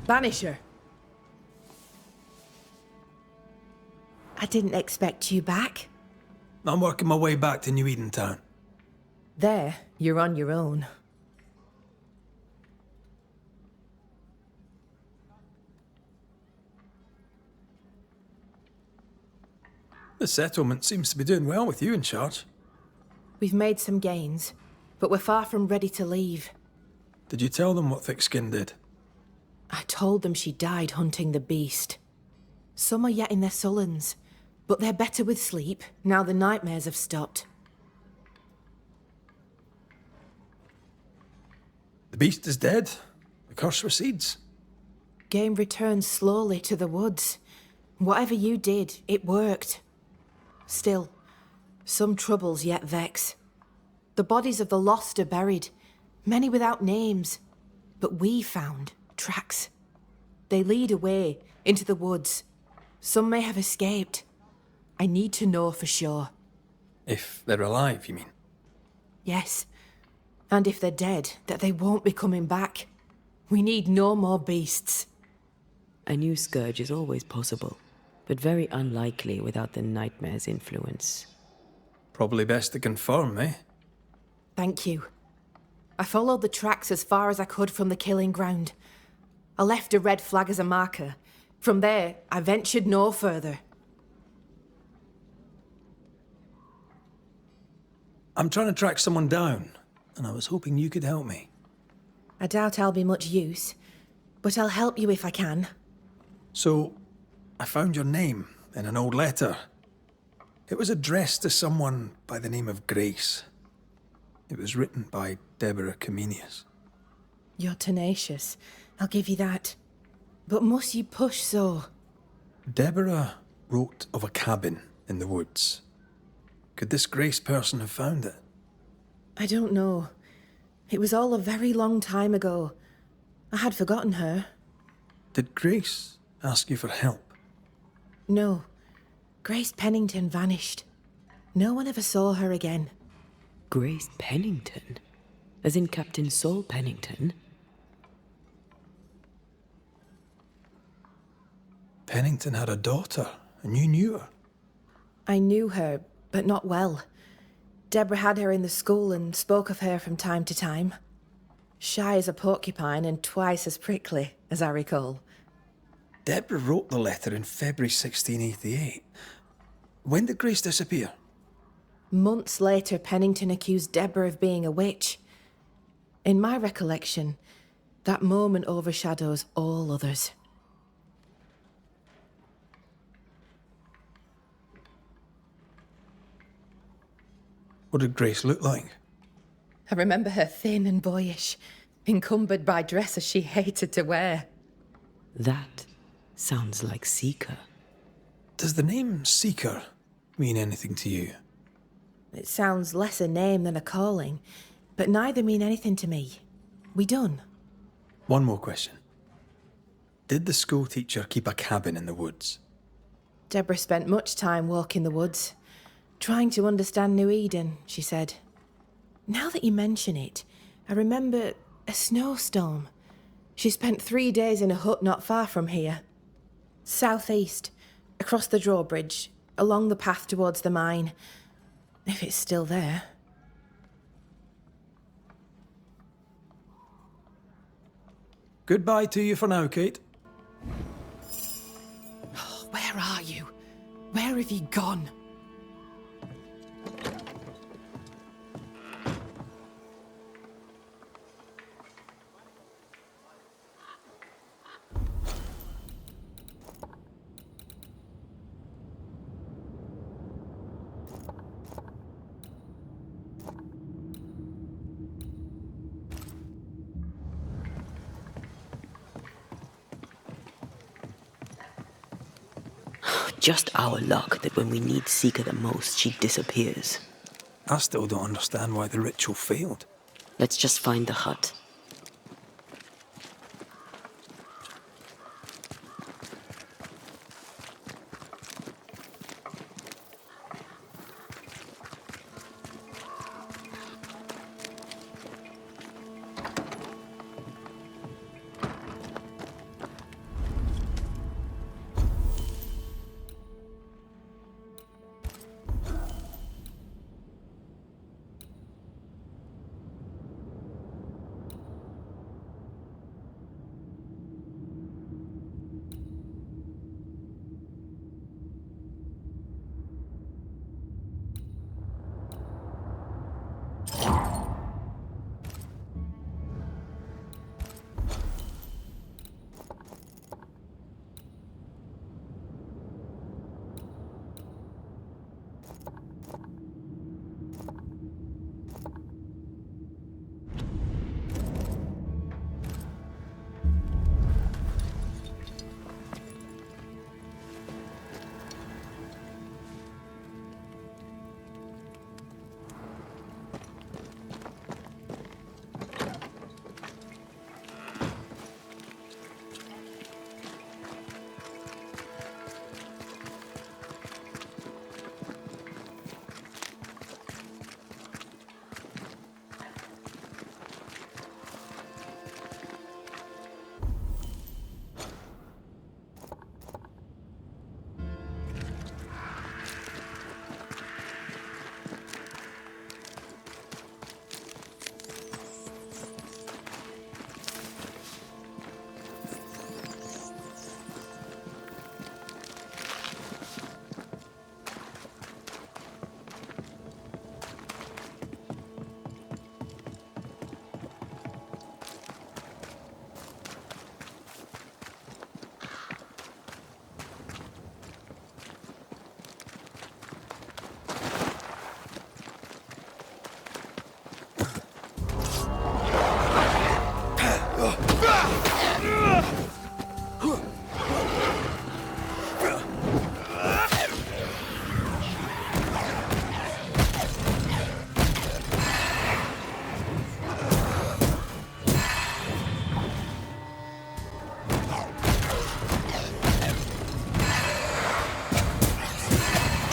Banisher. I didn't expect you back. I'm working my way back to New Eden Town. There, you're on your own. The settlement seems to be doing well with you in charge. We've made some gains, but we're far from ready to leave. Did you tell them what Thickskin did? I told them she died hunting the beast. Some are yet in their sullens, but they're better with sleep now the nightmares have stopped. The beast is dead. The curse recedes. Game returns slowly to the woods. Whatever you did, it worked. Still, some troubles yet vex. The bodies of the lost are buried, many without names, but we found tracks. They lead away into the woods. Some may have escaped. I need to know for sure. If they're alive, you mean? Yes. And if they're dead, that they won't be coming back. We need no more beasts. A new scourge is always possible, but very unlikely without the nightmare's influence. Probably best to confirm, eh? Thank you. I followed the tracks as far as I could from the killing ground. I left a red flag as a marker. From there, I ventured no further. I'm trying to track someone down, and I was hoping you could help me. I doubt I'll be much use, but I'll help you if I can. So, I found your name in an old letter. It was addressed to someone by the name of Grace. It was written by Deborah Comenius. You're tenacious, I'll give you that. But must you push so? Deborah wrote of a cabin in the woods. Could this Grace person have found it? I don't know. It was all a very long time ago. I had forgotten her. Did Grace ask you for help? No. Grace Pennington vanished. No one ever saw her again. Grace Pennington? As in Captain Saul Pennington? Pennington had a daughter, and you knew her. I knew her, but not well. Deborah had her in the school and spoke of her from time to time. Shy as a porcupine and twice as prickly, as I recall. Deborah wrote the letter in February 1688. When did Grace disappear? Months later, Pennington accused Deborah of being a witch. In my recollection, that moment overshadows all others. What did Grace look like? I remember her thin and boyish, encumbered by dresses she hated to wear. That sounds like Seeker. Does the name Seeker mean anything to you? It sounds less a name than a calling, but neither mean anything to me. We done? One more question. Did the school teacher keep a cabin in the woods? Deborah spent much time walking the woods, trying to understand New Eden, she said. Now that you mention it, I remember a snowstorm. She spent 3 days in a hut not far from here. Southeast, across the drawbridge, along the path towards the mine. If it's still there. Goodbye to you for now, Kate. Where are you? Where have you gone? Just our luck that when we need Seeker the most, she disappears. I still don't understand why the ritual failed. Let's just find the hut.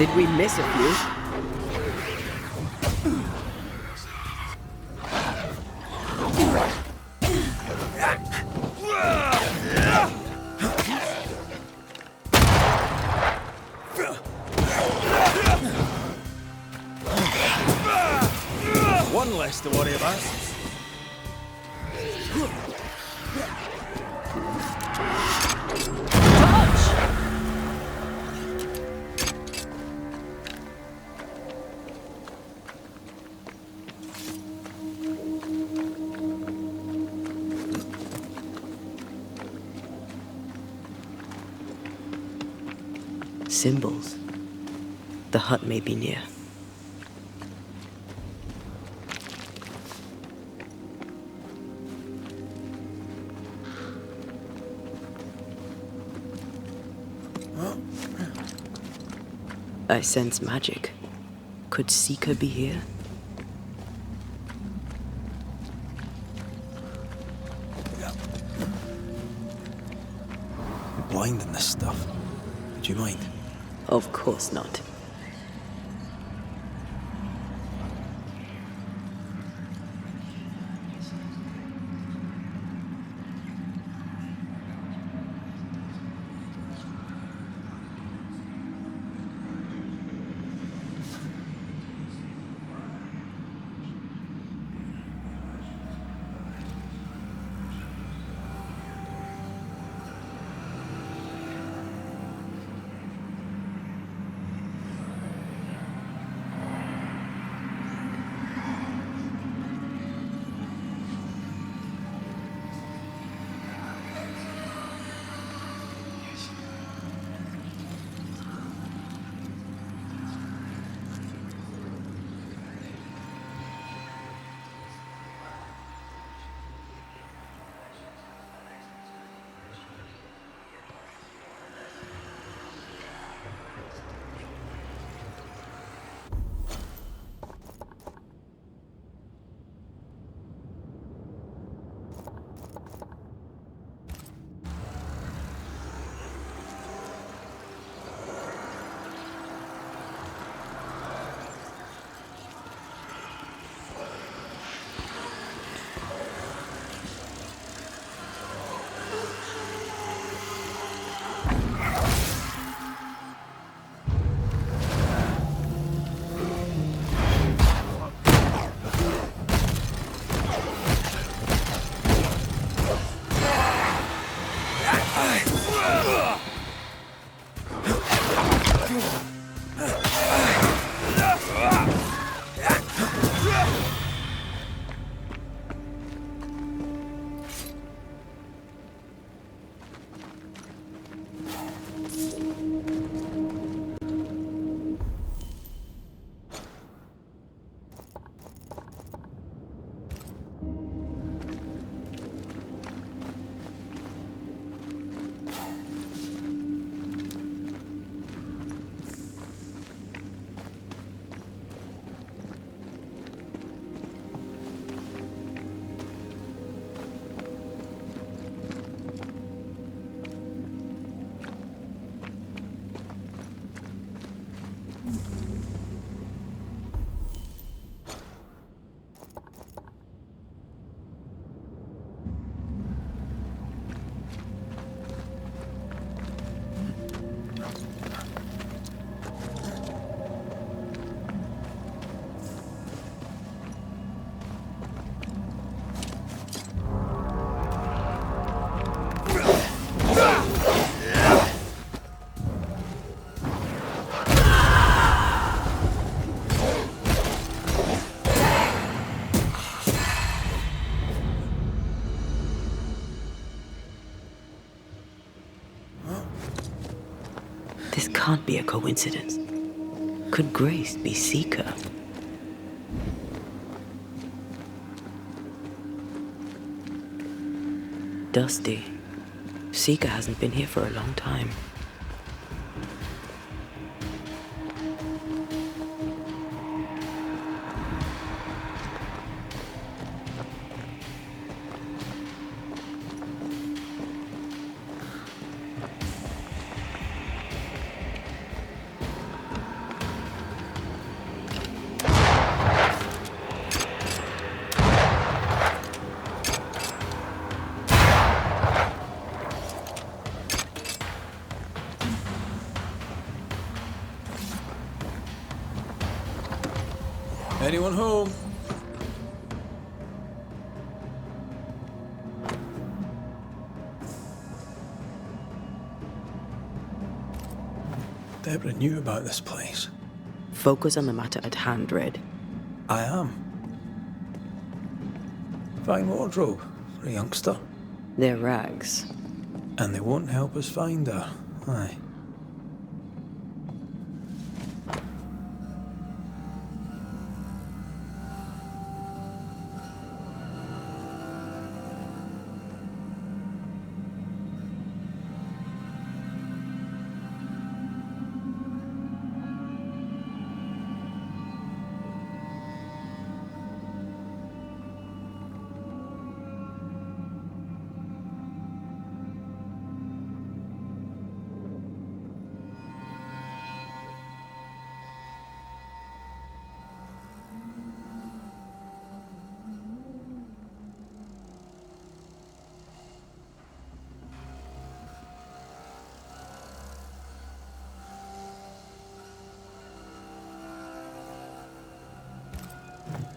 Did we miss a few? One less to worry about. Symbols. The hut may be near. I sense magic. Could Seeker be here? You're blind in this stuff. Would you mind? Of course not. This can't be a coincidence. Could Grace be Seeker? Dusty. Seeker hasn't been here for a long time. Anyone home? Deborah knew about this place. Focus on the matter at hand, Red. I am. Fine wardrobe for a youngster. They're rags. And they won't help us find her. Aye.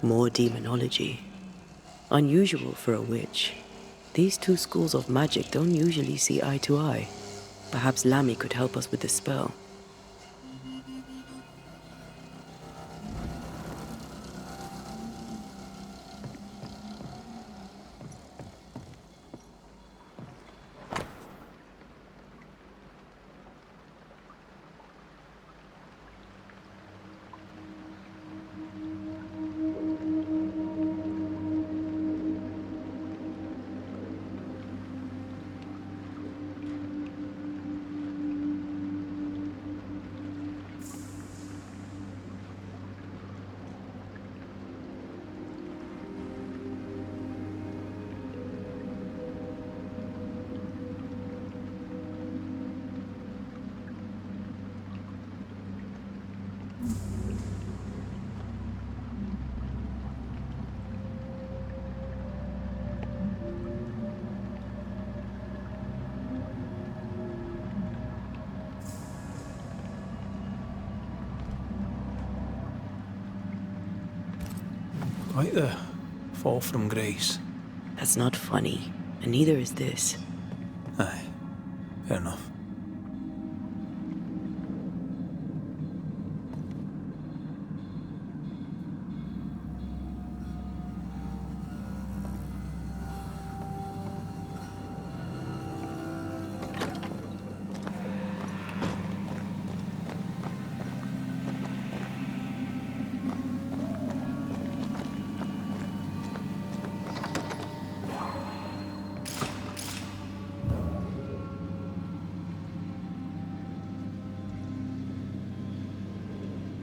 More demonology. Unusual for a witch. These two schools of magic don't usually see eye to eye. Perhaps Lammy could help us with the spell. Quite the fall from grace. That's not funny, and neither is this. Aye, fair enough.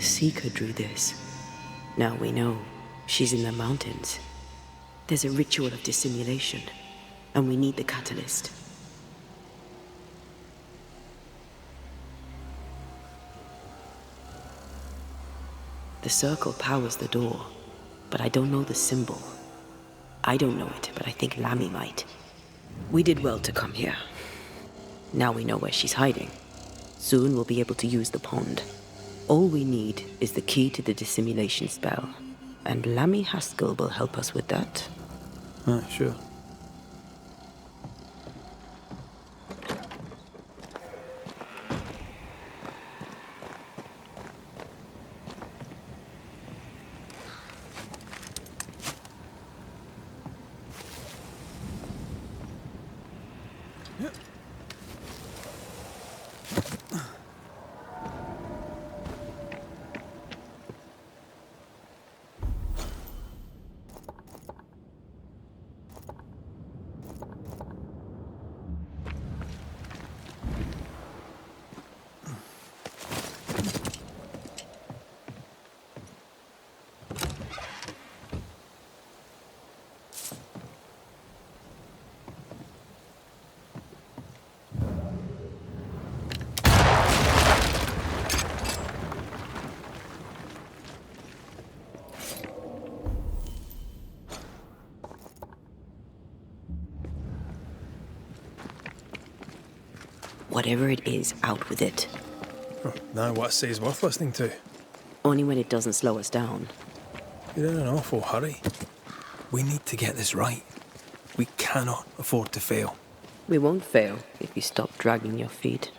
Seeker drew this. Now we know she's in the mountains. There's a ritual of dissimulation, and we need the catalyst. The circle powers the door, but I don't know the symbol. I don't know it, but I think Lammy might. We did well to come here. Now we know where she's hiding. Soon we'll be able to use the pond. All we need is the key to the dissimulation spell, and Lammy Haskell will help us with that. Sure. Whatever it is, out with it. Oh, now what says worth listening to? Only when it doesn't slow us down. You're in an awful hurry. We need to get this right. We cannot afford to fail. We won't fail if you stop dragging your feet.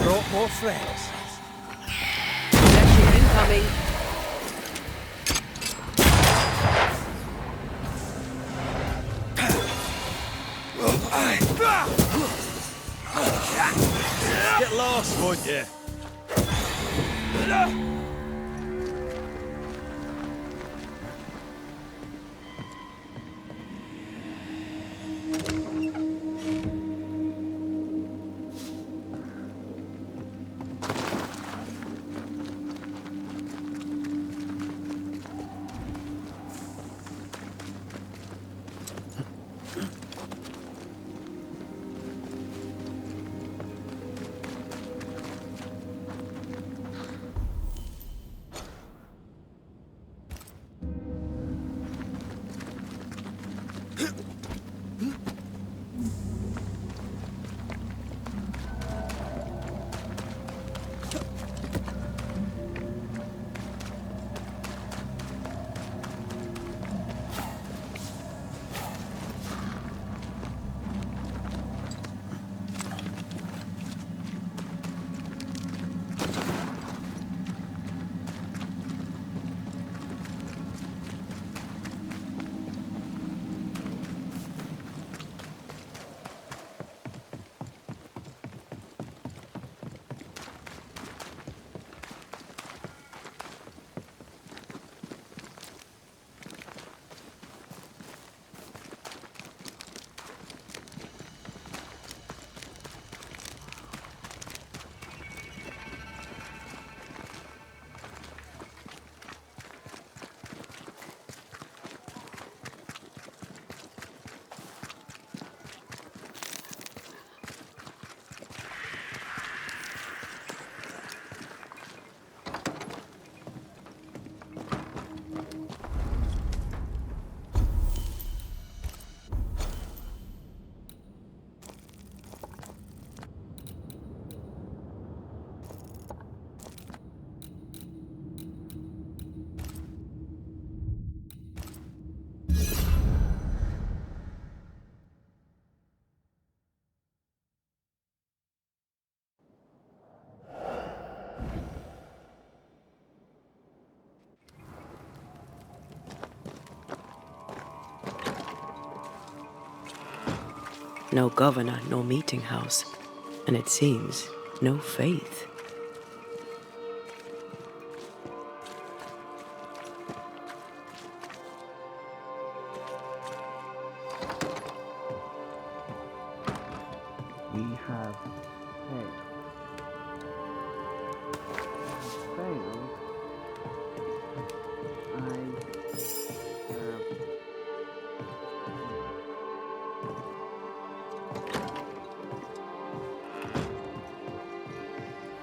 Brought more friends. Protection incoming. Get lost, won't you? No governor, no meeting house, and it seems no faith. We have failed.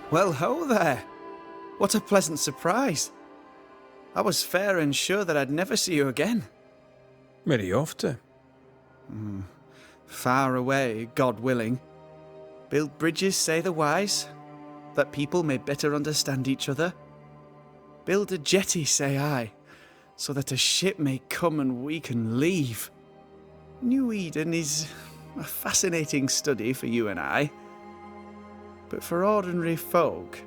Well, ho there! What a pleasant surprise. I was fair and sure that I'd never see you again. Where are you off to? Far away, God willing. Build bridges, say the wise, that people may better understand each other. Build a jetty, say I, so that a ship may come and we can leave. New Eden is a fascinating study for you and I. But for ordinary folk,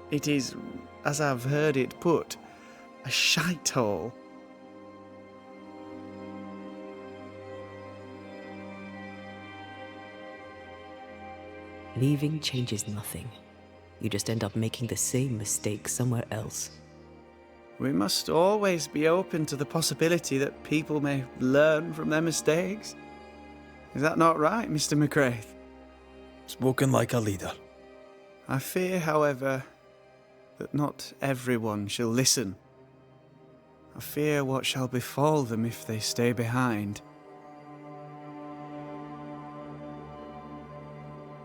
it is, as I've heard it put, a shite hole. Leaving changes nothing. You just end up making the same mistake somewhere else. We must always be open to the possibility that people may learn from their mistakes. Is that not right, Mr. McCraith? Spoken like a leader. I fear, however, that not everyone shall listen. I fear what shall befall them if they stay behind.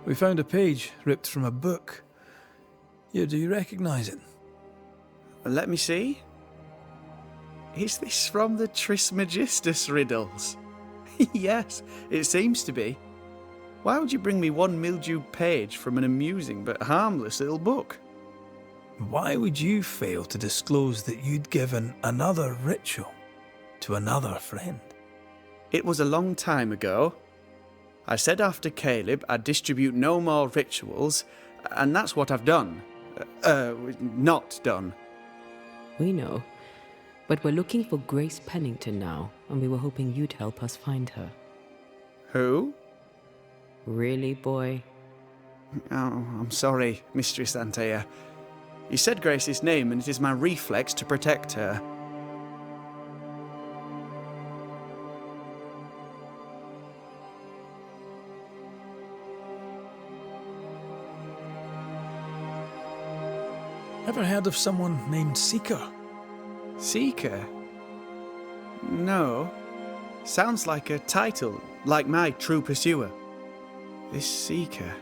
We found a page ripped from a book. Yeah, do you recognize it? Let me see. Is this from the Trismegistus riddles? Yes, it seems to be. Why would you bring me one mildewed page from an amusing but harmless little book? Why would you fail to disclose that you'd given another ritual to another friend? It was a long time ago. I said after Caleb I'd distribute no more rituals, and that's what I've done. Not done. We know. But we're looking for Grace Pennington now, and we were hoping you'd help us find her. Who? Really, boy? Oh, I'm sorry, Mistress Antea. You said Grace's name, and it is my reflex to protect her. Ever heard of someone named Seeker? Seeker? No. Sounds like a title, like my True Pursuer. This Seeker...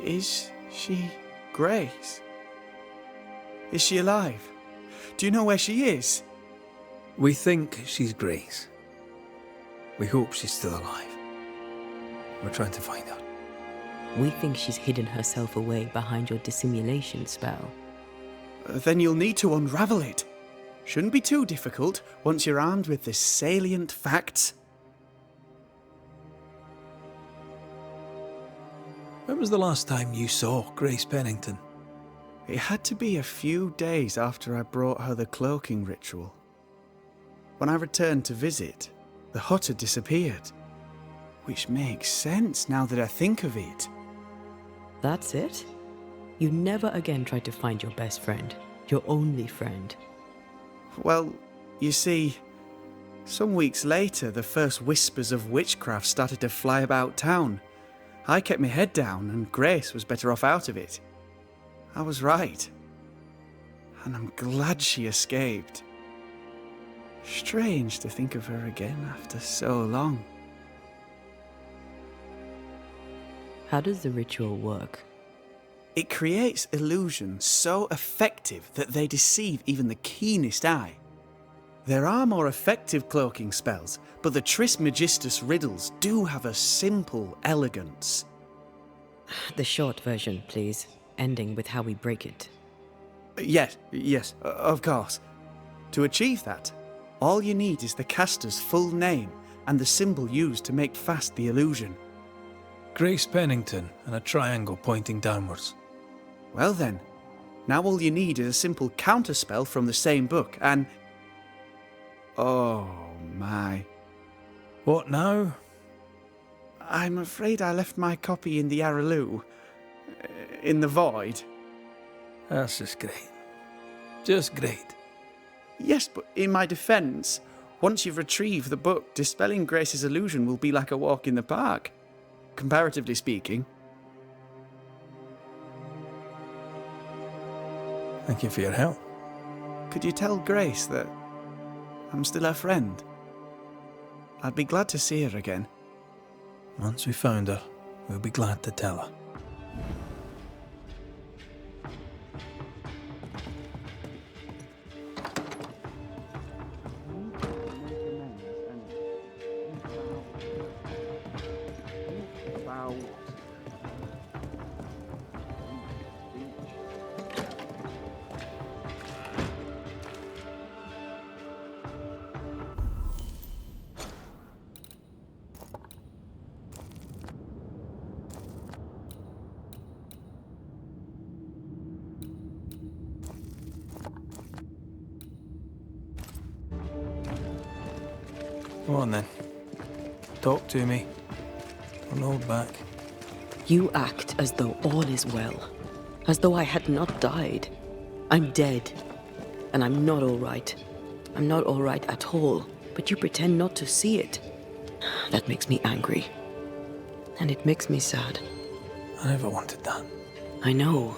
Is she Grace? Is she alive? Do you know where she is? We think she's Grace. We hope she's still alive. We're trying to find her. We think she's hidden herself away behind your dissimulation spell. Then you'll need to unravel it. Shouldn't be too difficult once you're armed with the salient facts. When was the last time you saw Grace Pennington? It had to be a few days after I brought her the cloaking ritual. When I returned to visit, the hut had disappeared. Which makes sense now that I think of it. That's it? You never again tried to find your best friend, your only friend. Well, you see, some weeks later the first whispers of witchcraft started to fly about town. I kept my head down and Grace was better off out of it. I was right. And I'm glad she escaped. Strange to think of her again after so long. How does the ritual work? It creates illusions so effective that they deceive even the keenest eye. There are more effective cloaking spells, but the Trismegistus riddles do have a simple elegance. The short version, please, ending with how we break it. Yes, of course. To achieve that, all you need is the caster's full name and the symbol used to make fast the illusion. Grace Pennington and a triangle pointing downwards. Well then, now all you need is a simple counterspell from the same book and... Oh my. What now? I'm afraid I left my copy in the Araloo. In the void. That's just great. Just great. Yes, but in my defence, once you've retrieved the book, dispelling Grace's illusion will be like a walk in the park. Comparatively speaking. Thank you for your help. Could you tell Grace that I'm still her friend? I'd be glad to see her again. Once we found her, we'll be glad to tell her. Go on then. Talk to me. Don't hold back. You act as though all is well, as though I had not died. I'm dead, and I'm not all right. I'm not all right at all, but you pretend not to see it. That makes me angry, and it makes me sad. I never wanted that. I know,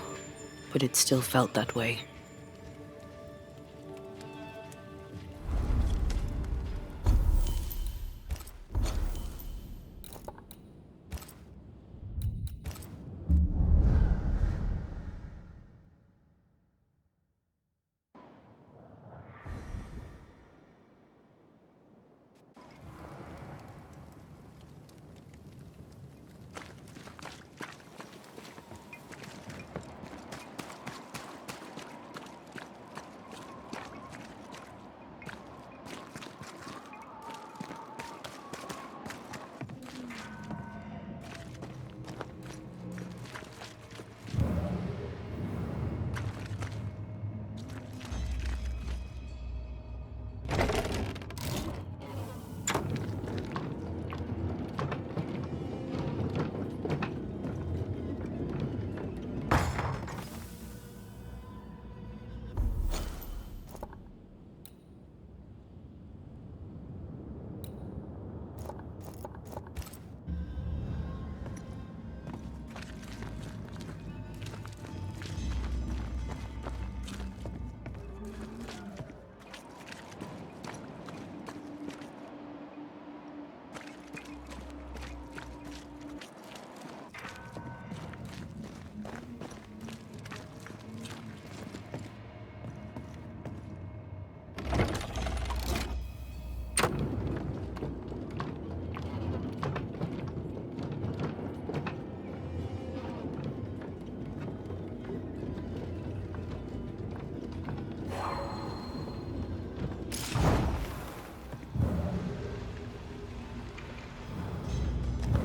but it still felt that way.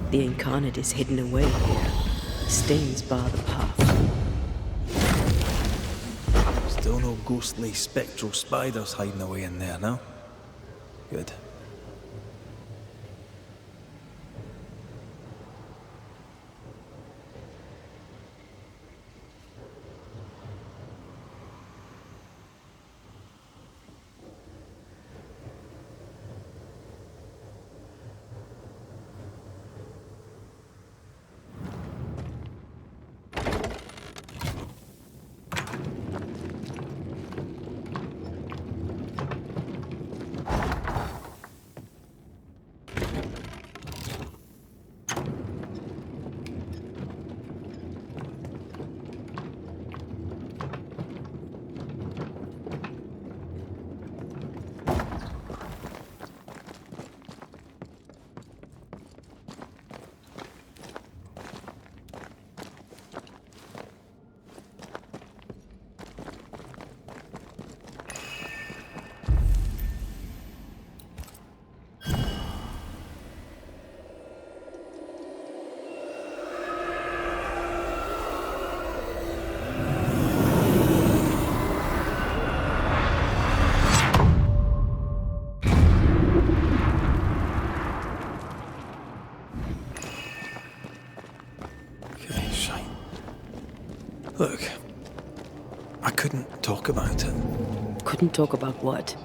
The incarnate is hidden away here. Stains bar the path. Still no ghostly, spectral spiders hiding away in there, no? Good. Look, I couldn't talk about it. Couldn't talk about what?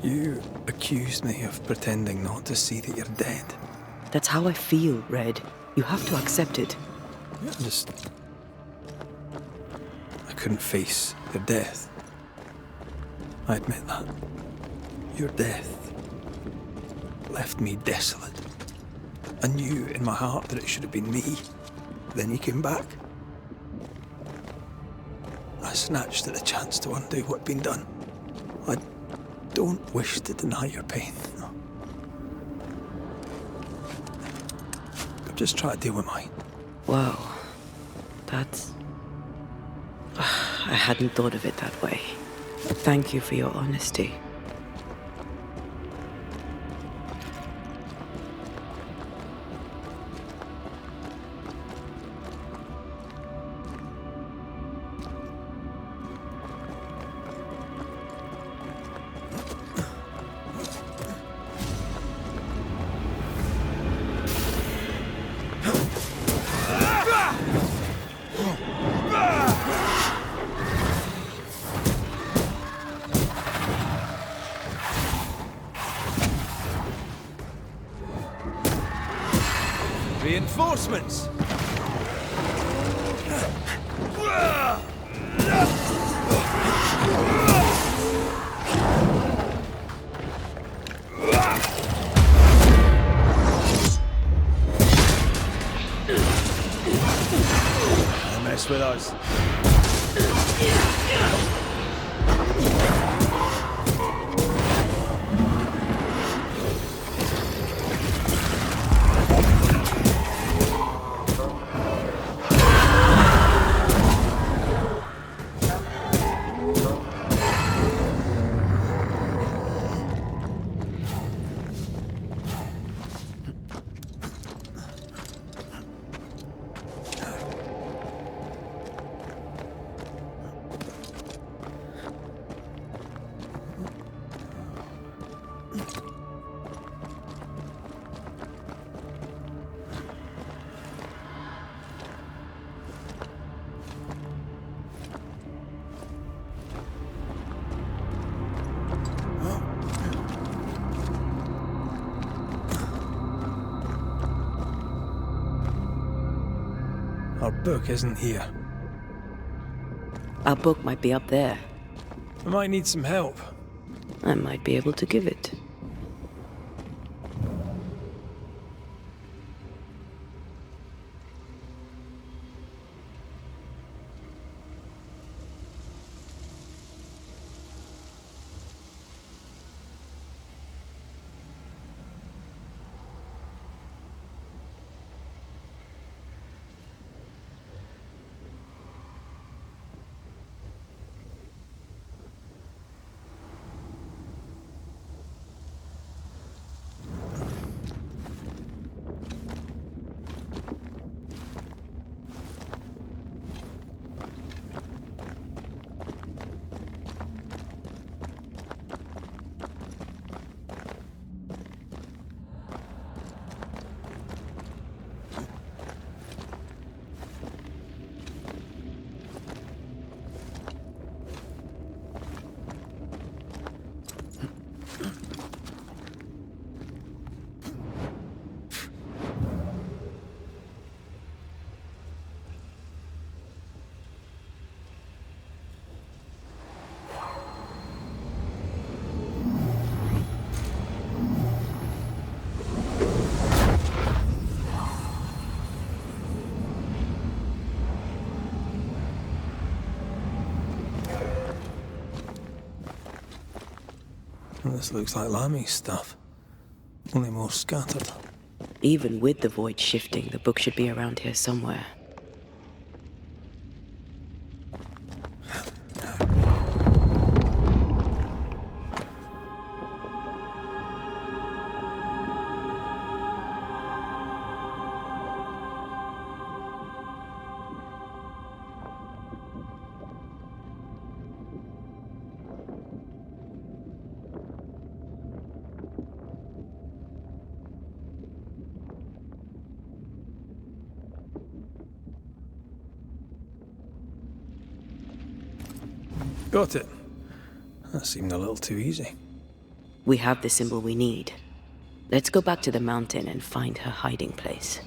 You accused me of pretending not to see that you're dead. That's how I feel, Red. You have to accept it. I couldn't face your death. I admit that. Your death left me desolate. I knew in my heart that it should have been me. Then you came back. I snatched at the chance to undo what'd been done. I don't wish to deny your pain. No. I'm just trying to deal with mine. Wow. That's... I hadn't thought of it that way. Thank you for your honesty. reinforcements! Don't mess with us. Our book isn't here. Our book might be up there. I might need some help. I might be able to give it. This looks like Lami's stuff, only more scattered. Even with the void shifting, the book should be around here somewhere. Got it. That seemed a little too easy. We have the symbol we need. Let's go back to the mountain and find her hiding place.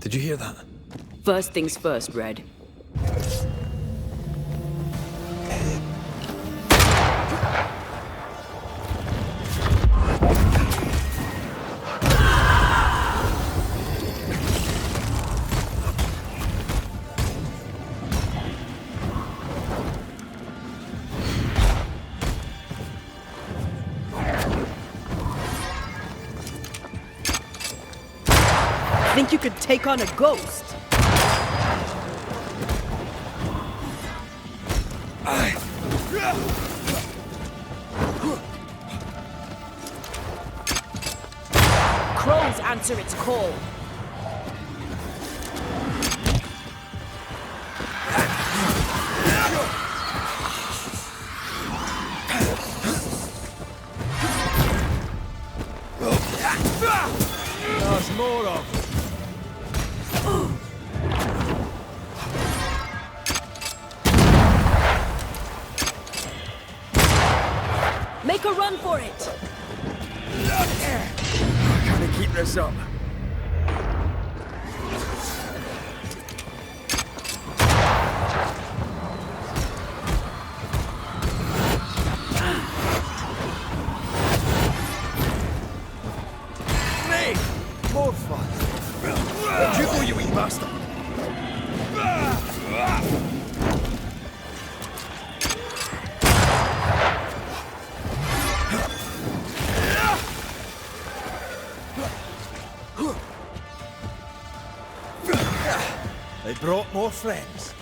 Did you hear that? First things first, Red. Think you could take on a ghost? Crows answer its call. more of. Make a run for it! Can I keep this up? Me! More fun! Where'd you go, you wee bastard? They brought more friends.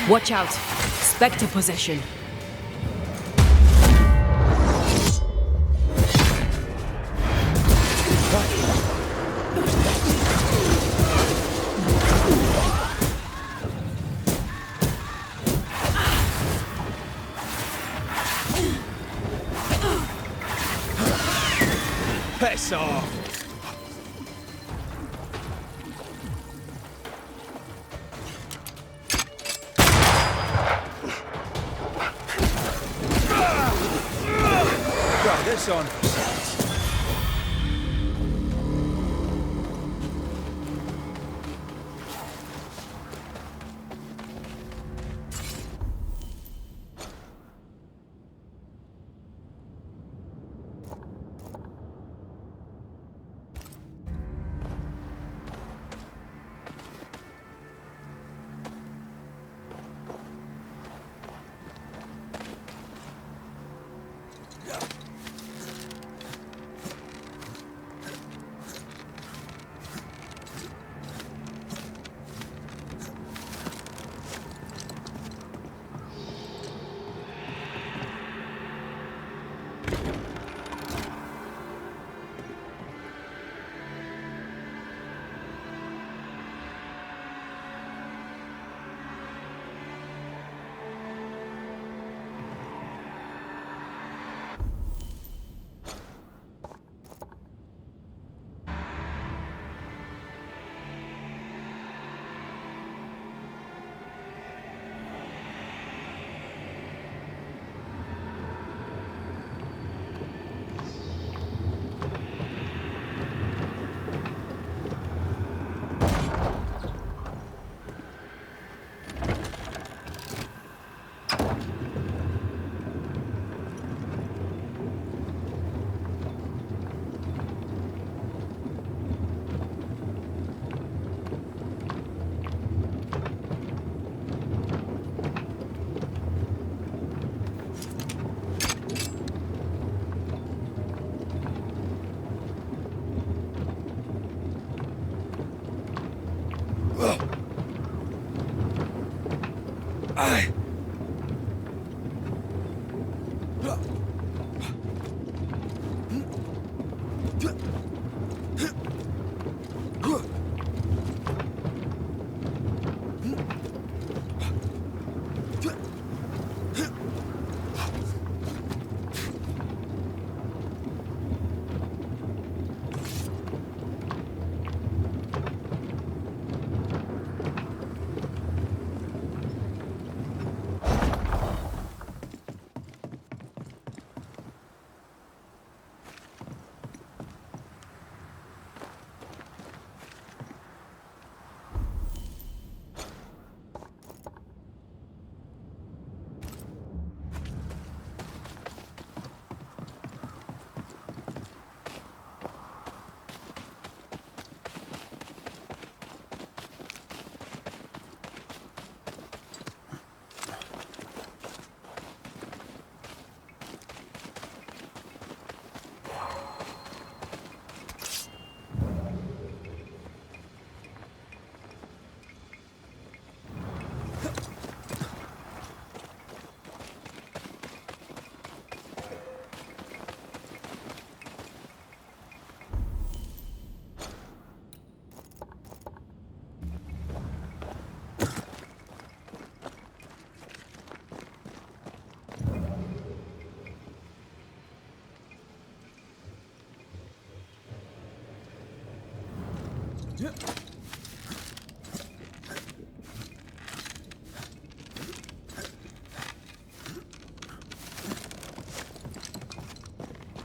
Watch out! Spectre possession. Piss off! Try this on.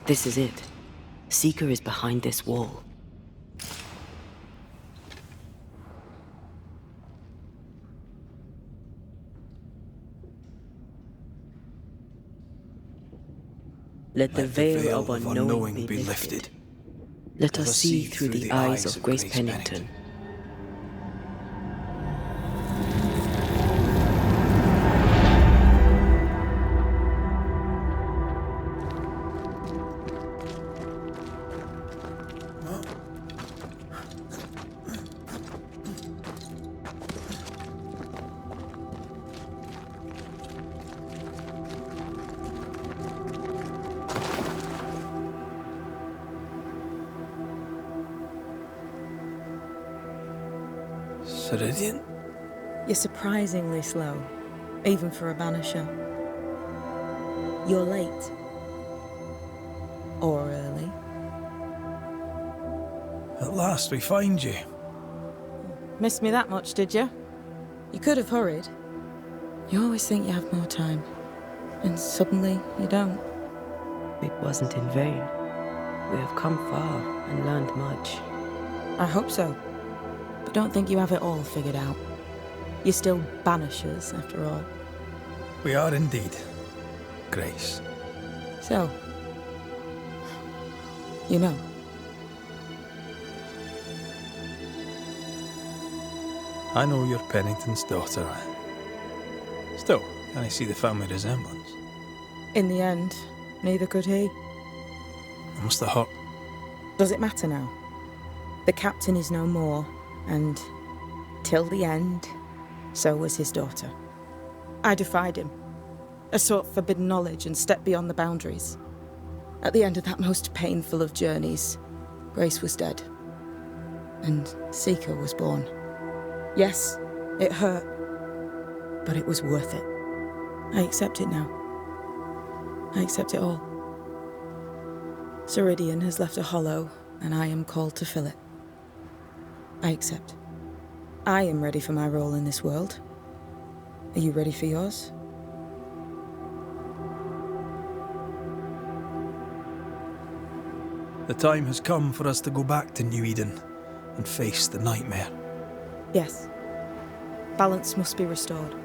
This is it. Seeker is behind this wall. Let the veil of unknowing be lifted. Let us see through the eyes of Grace Pennington. Ceridian? You're surprisingly slow, even for a Banisher. You're late. Or early. At last we find you. Missed me that much, did you? You could have hurried. You always think you have more time, and suddenly you don't. It wasn't in vain. We have come far and learned much. I hope so. But don't think you have it all figured out. You're still Banishers, after all. We are indeed, Grace. So, you know. I know you're Pennington's daughter. Still, can I see the family resemblance? In the end, neither could he. It must have hurt. Does it matter now? The captain is no more, and till the end, so was his daughter. I defied him. I sought forbidden knowledge and stepped beyond the boundaries. At the end of that most painful of journeys, Grace was dead. And Seeker was born. Yes, it hurt, but it was worth it. I accept it now. I accept it all. Ceridian has left a hollow, and I am called to fill it. I accept. I am ready for my role in this world. Are you ready for yours? The time has come for us to go back to New Eden and face the nightmare. Yes. Balance must be restored.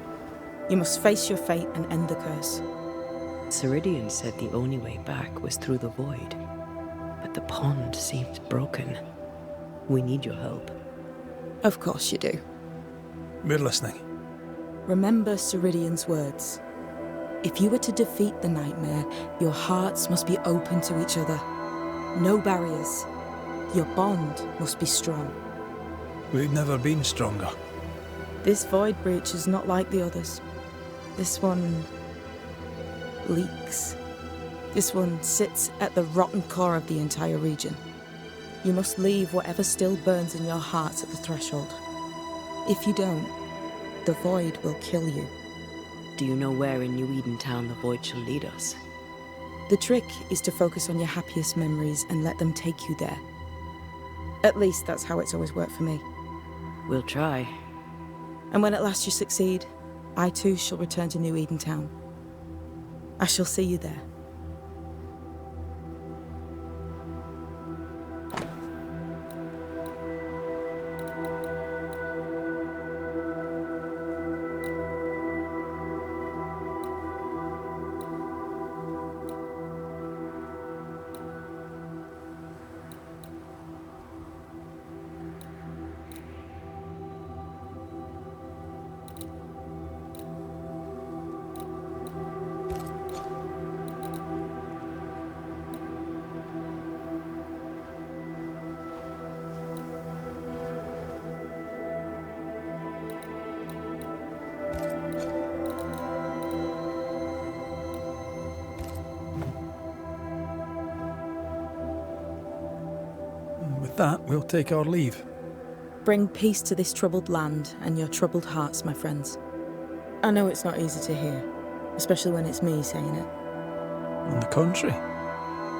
You must face your fate and end the curse. Ceridian said the only way back was through the void. But the pond seems broken. We need your help. Of course you do. We're listening. Remember Ceridian's words. If you were to defeat the nightmare, your hearts must be open to each other. No barriers. Your bond must be strong. We've never been stronger. This void breach is not like the others. This one leaks. This one sits at the rotten core of the entire region. You must leave whatever still burns in your hearts at the threshold. If you don't, the void will kill you. Do you know where in New Eden Town the void shall lead us? The trick is to focus on your happiest memories and let them take you there. At least that's how it's always worked for me. We'll try. And when at last you succeed, I too shall return to New Eden Town. I shall see you there. With that, we'll take our leave. Bring peace to this troubled land and your troubled hearts, my friends. I know it's not easy to hear, especially when it's me saying it. On the contrary.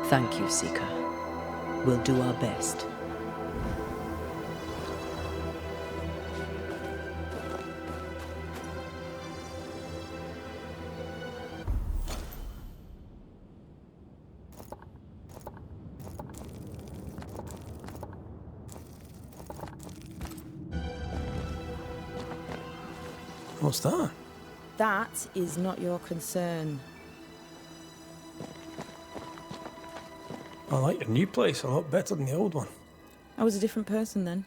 Thank you, Seeker. We'll do our best. What's that? That is not your concern. I like your new place a lot better than the old one. I was a different person then.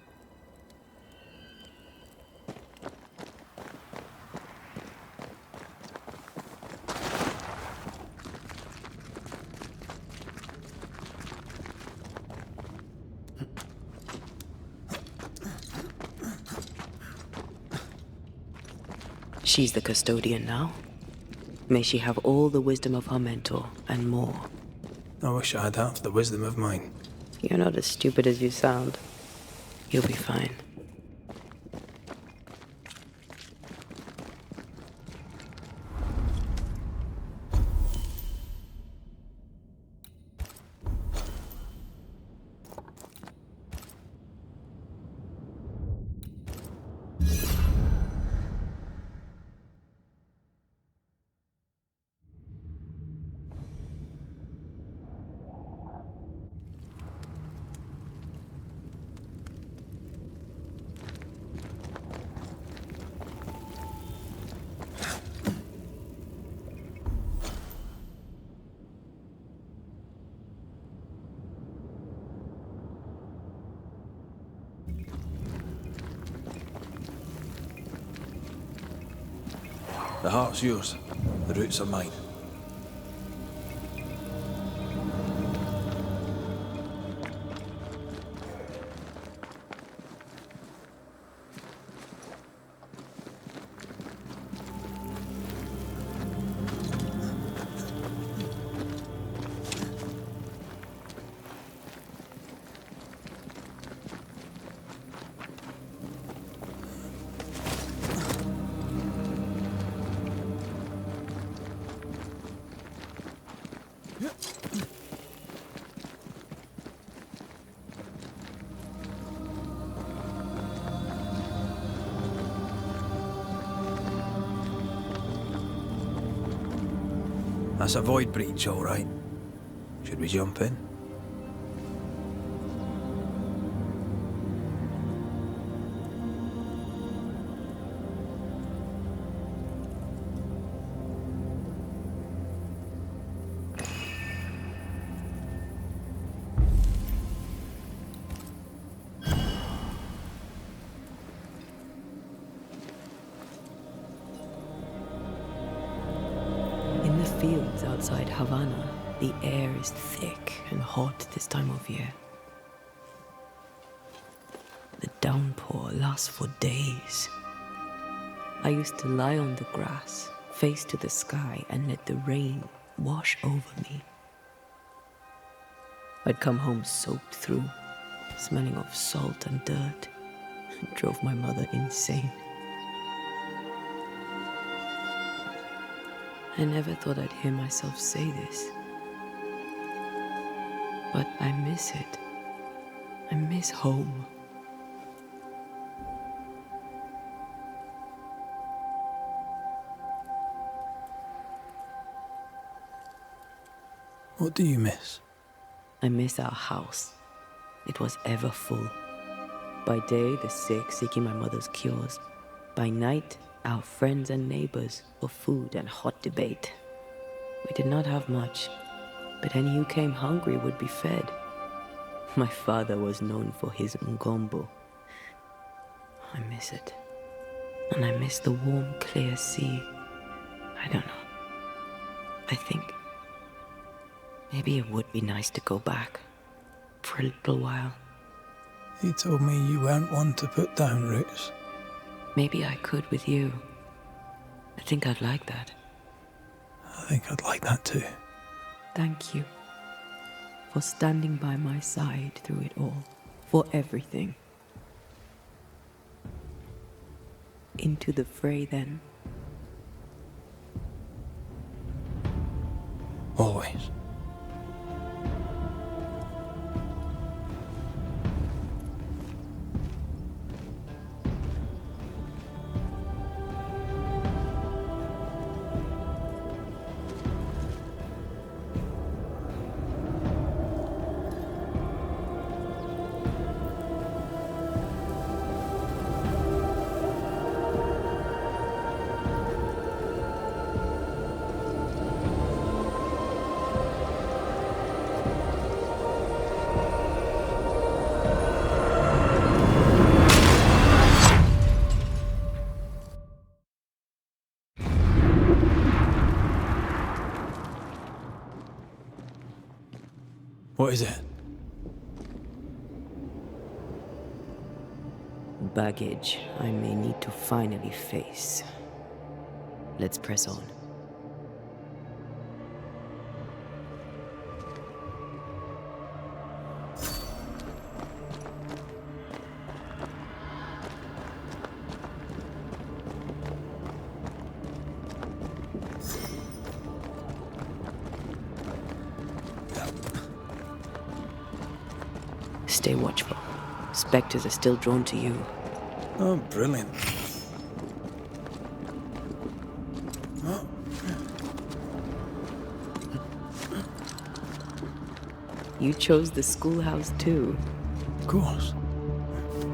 She's the custodian now. May she have all the wisdom of her mentor, and more. I wish I had half the wisdom of mine. You're not as stupid as you sound. You'll be fine. The heart's yours. The roots are mine. That's a void breach, all right. Should we jump in? In the fields outside Havana, the air is thick and hot this time of year. The downpour last for days. I used to lie on the grass, face to the sky, and let the rain wash over me. I'd come home soaked through, smelling of salt and dirt. It drove my mother insane. I never thought I'd hear myself say this. But I miss it. I miss home. What do you miss? I miss our house. It was ever full. By day, the sick seeking my mother's cures. By night, our friends and neighbors for food and hot debate. We did not have much, but any who came hungry would be fed. My father was known for his ngombo. I miss it. And I miss the warm, clear sea. I don't know. I think maybe it would be nice to go back for a little while. You told me you weren't one to put down roots. Maybe I could with you. I think I'd like that. I think I'd like that too. Thank you for standing by my side through it all, for everything. Into the fray then. Always. What is it? Baggage I may need to finally face. Let's press on. Stay watchful. Spectres are still drawn to you. Oh, brilliant. You chose the schoolhouse too. Of course.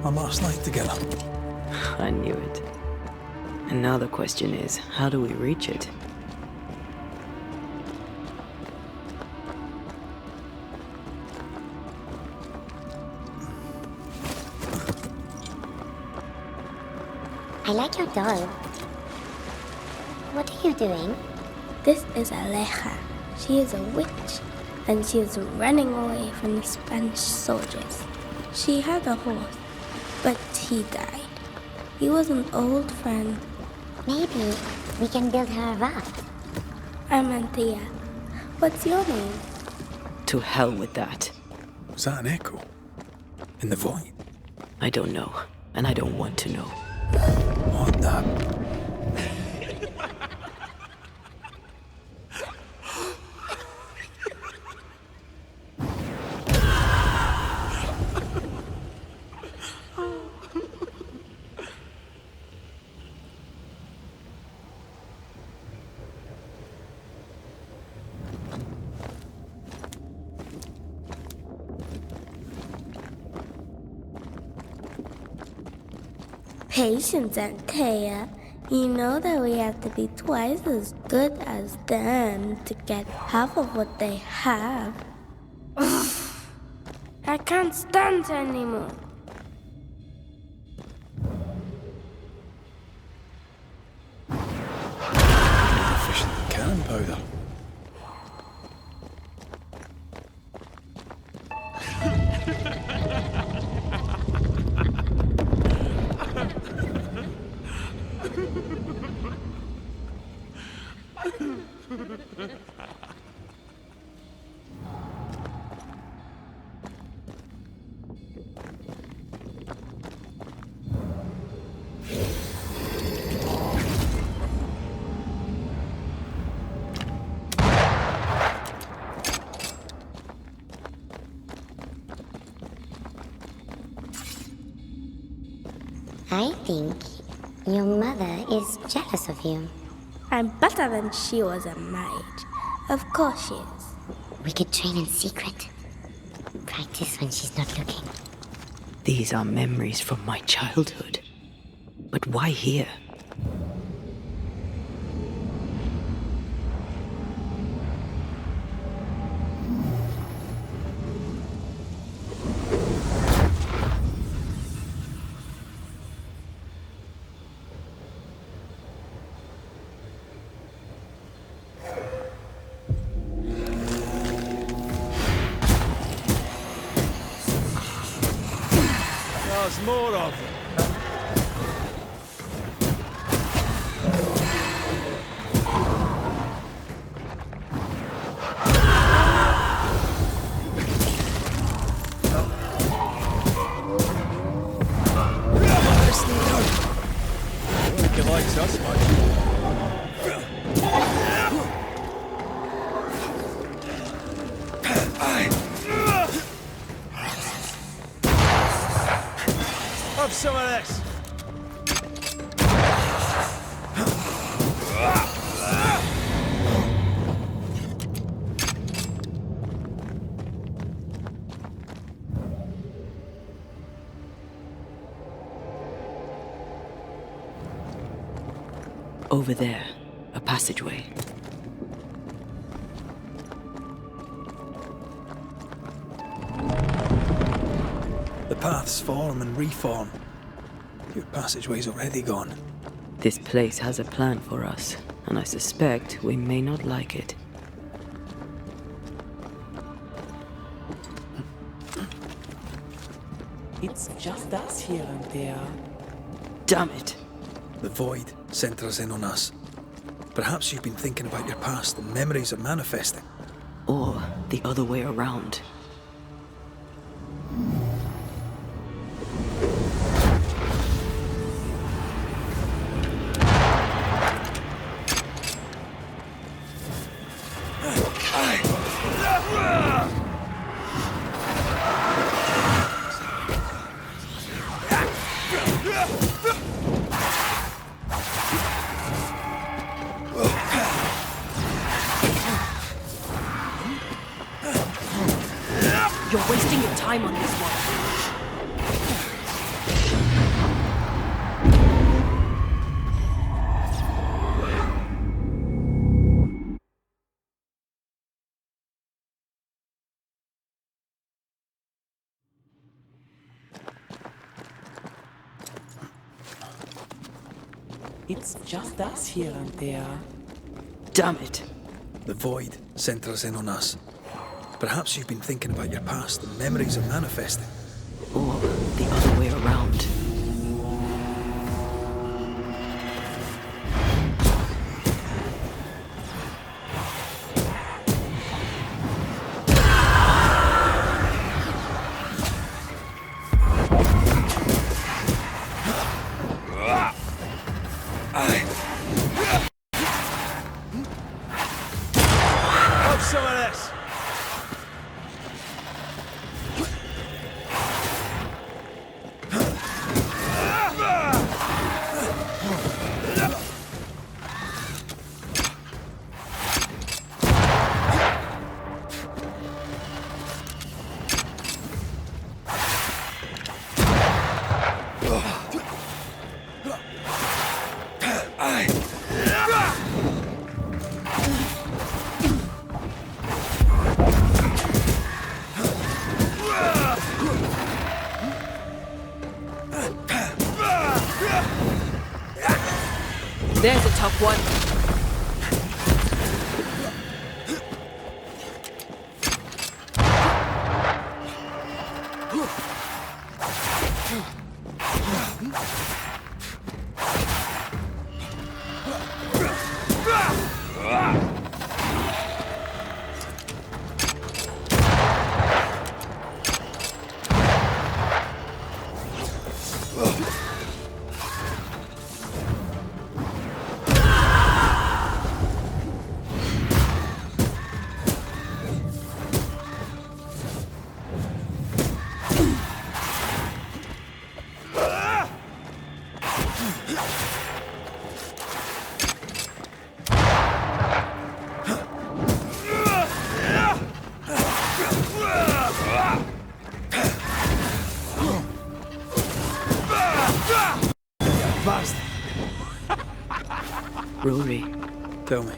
Our last night together. I knew it. And now the question is, how do we reach it? I like your doll. What are you doing? This is Aleja. She is a witch, and she is running away from the Spanish soldiers. She had a horse, but he died. He was an old friend. Maybe we can build her a raft. I'm Anthea. What's your name? To hell with that. Was that an echo? In the void? I don't know, and I don't want to know. What the... Patience, Anthea. You know that we have to be twice as good as them to get half of what they have. I can't stand anymore. Efficient cannon powder. I think your mother is jealous of you. I'm better than she was a mage. Of course she is. We could train in secret. Practice when she's not looking. These are memories from my childhood. But why here? There's more of them. I don't think he likes us much. Have some of this. Over there, a passageway. The paths form and reform. Your passageway's already gone. This place has a plan for us, and I suspect we may not like it. It's just us here and there. Damn it! The void centers in on us. Perhaps you've been thinking about your past and memories are manifesting. Or the other way around. You're wasting your time on this one. It's just us here and there. Damn it! The void centers in on us. Perhaps you've been thinking about your past and memories are manifesting. Or the other way around. Have some of this. There's a tough one. Bastard! Rory, Tell me,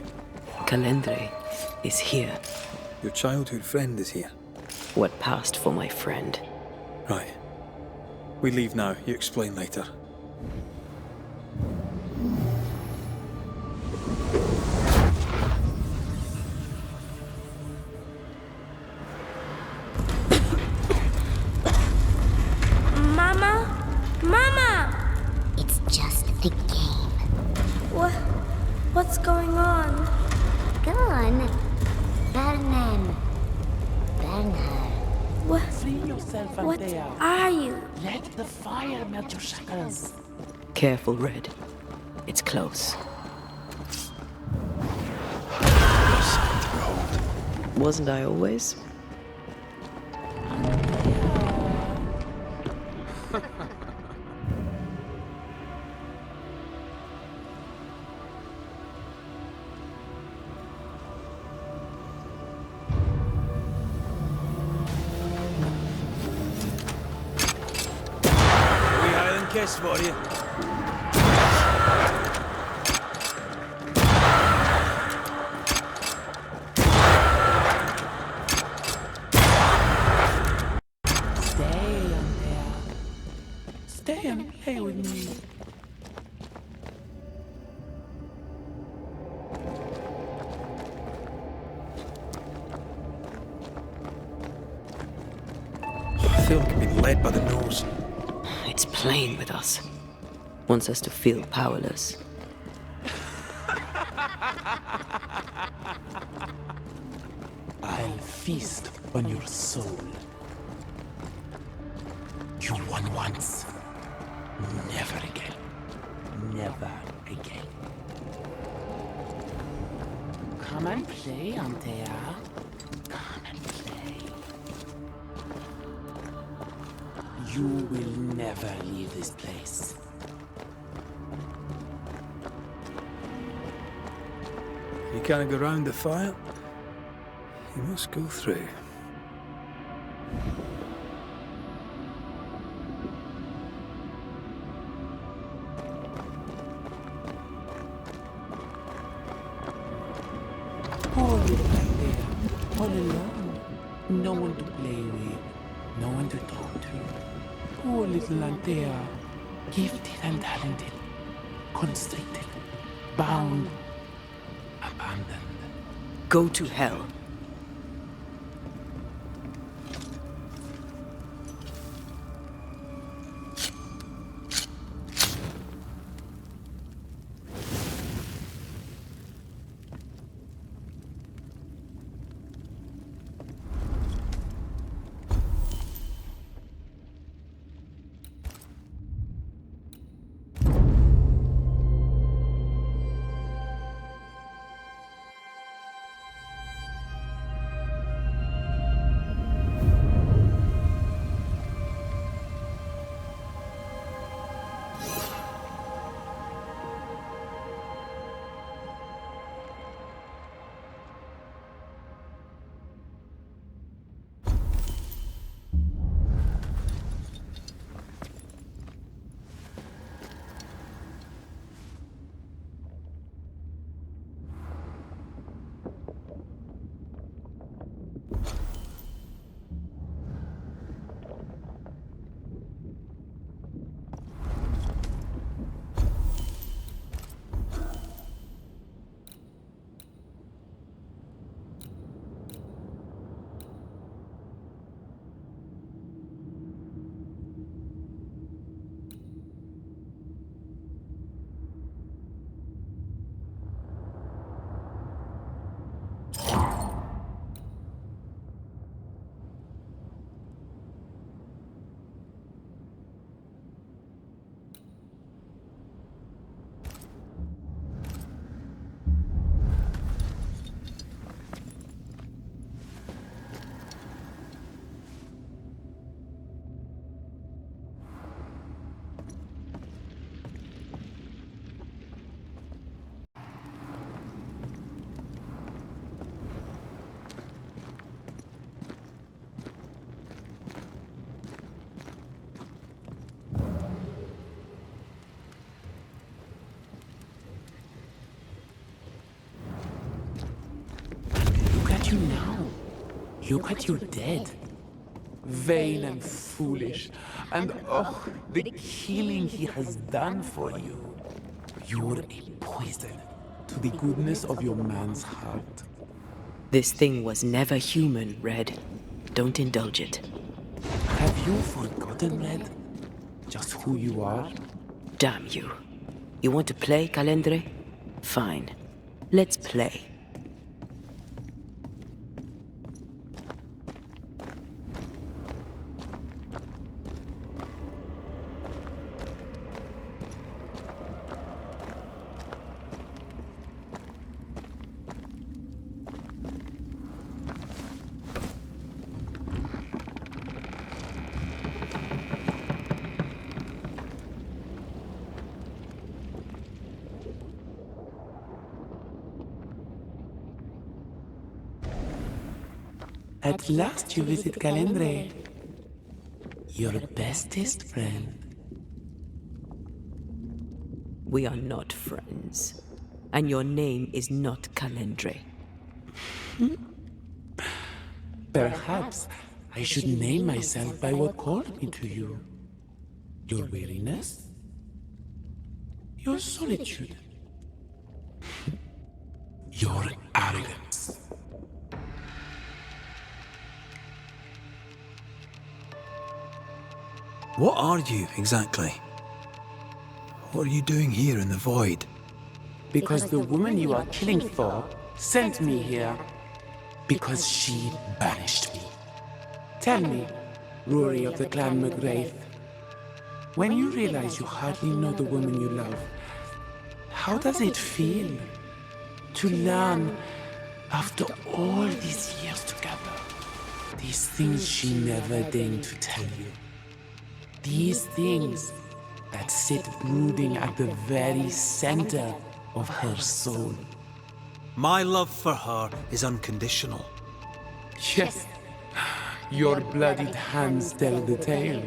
Calendre is here. your childhood friend is here. What passed for my friend? Right. We leave now. You explain later. Mama? Mama! It's just a game. What's going on? Go on. Bernard. Free yourself, What Antea. are you? Let the fire melt your shackles. Careful, Red. It's close. Wasn't I always? Kiss for you. Stay on there. Stay and play with me. I feel like I've been led by the nose. It's playing with us. Wants us to feel powerless. I'll feast on your soul. You won once. Never again. Never again. Come and play, Antea. Come and play. You will never leave this place. You can't go round the fire. You must go through. Poor little Antea, all alone. No one to play with, no one to talk to. Poor little Antea, gifted and talented, constricted, bound, abandoned. Go to hell. at you now. Look at your dead. Vain and foolish. And oh, the killing he has done for you. You're a poison to the goodness of your man's heart. This thing was never human, Red. Don't indulge it. Have you forgotten, Red? Just who you are? Damn you. You want to play, Calendre? Fine. Let's play. At last you visit Calendre, your bestest friend. We are not friends. And your name is not Calendre. Perhaps I should name myself by what called me to you. Your weariness? Your solitude? Your arrogance? What are you, exactly? What are you doing here in the void? Because the woman you are killing for sent me here. Because she banished me. Tell me, Rory of the clan McGrath, when you realize you hardly know the woman you love, how does it feel to learn, after all these years together, these things she never deigned to tell you? These things that sit brooding at the very center of her soul. My love for her is unconditional. Yes, your bloodied hands tell the tale.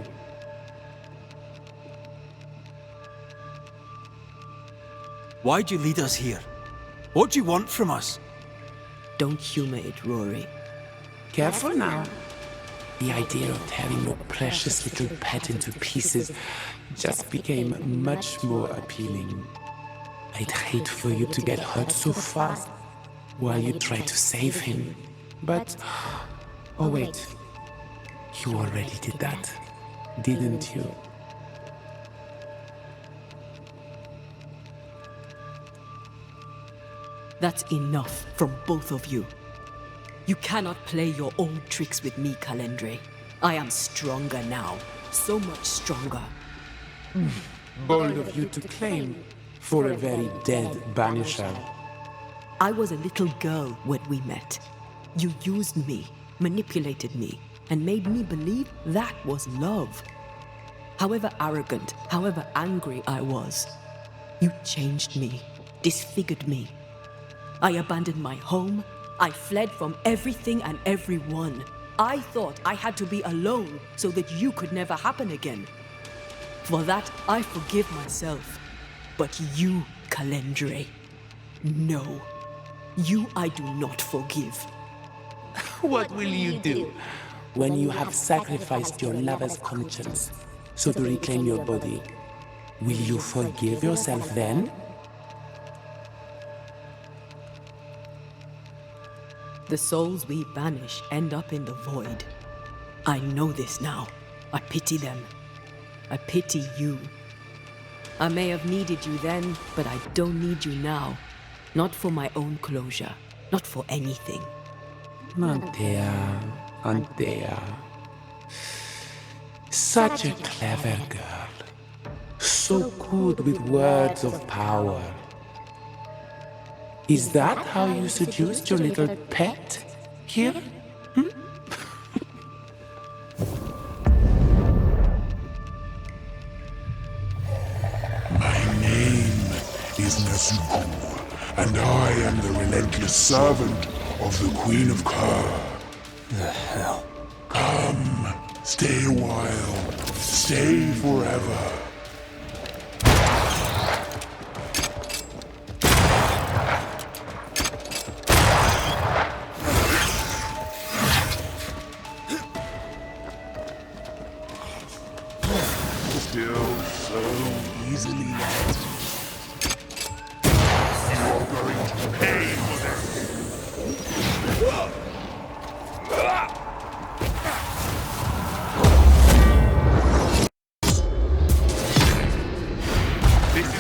Why'd you lead us here? What do you want from us? Don't humor it, Rory. Careful now. The idea of tearing your precious little pet into pieces just became much more appealing. I'd hate for you to get hurt so fast while you try to save him. But, oh wait, you already did that, didn't you? That's enough from both of you. You cannot play your old tricks with me, Calendre. I am stronger now. So much stronger. Bold of you to claim for a very dead Banisher. I was a little girl when we met. You used me, manipulated me, and made me believe that was love. However arrogant, however angry I was, you changed me, disfigured me. I abandoned my home. I fled from everything and everyone. I thought I had to be alone so that you could never happen again. For that, I forgive myself. But you, Calendre, no. You I do not forgive. What will you do when you have sacrificed your lover's conscience so to reclaim your body? Will you forgive yourself then? The souls we banish end up in the void. I know this now. I pity them. I pity you. I may have needed you then, but I don't need you now. Not for my own closure. Not for anything. Antea. Such a clever girl. So good with words of power. Is that how you seduced your little pet here? My name is Nezuko, and I am the relentless servant of the Queen of Kerr. The hell? Come, stay a while, stay forever. easily led. You are going to pay for this. This is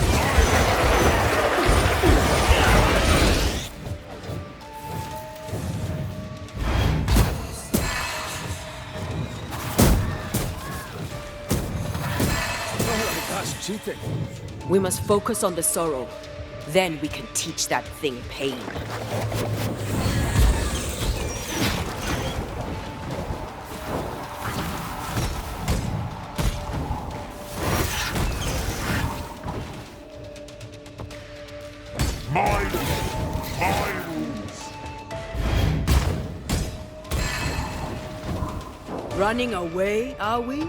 That's cheating. We must focus on the sorrow. Then we can teach that thing pain. my rules. Running away, are we?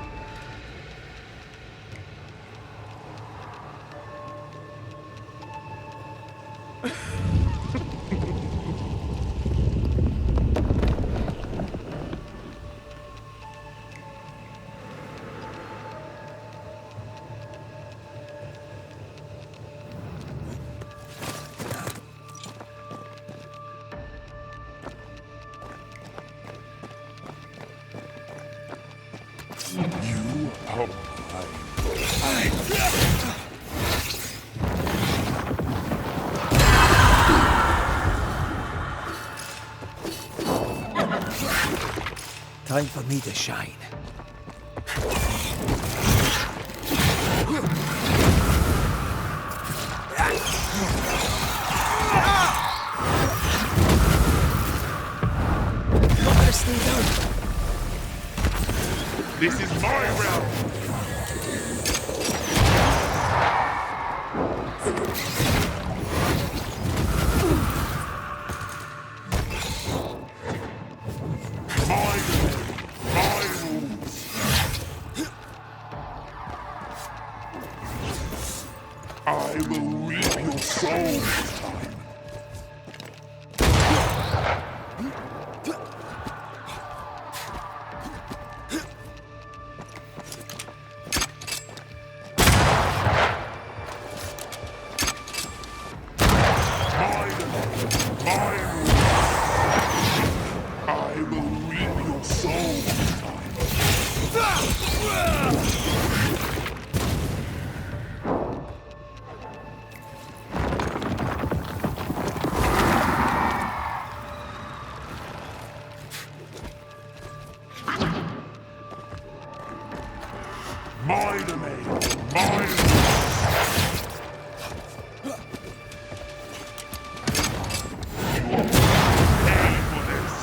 You are mine. Time for me to shine. Better stay down. This is my realm. My rules. I will reap your soul this time. My rules. I will reap your soul this time. My domain. My rules. You are pay for this.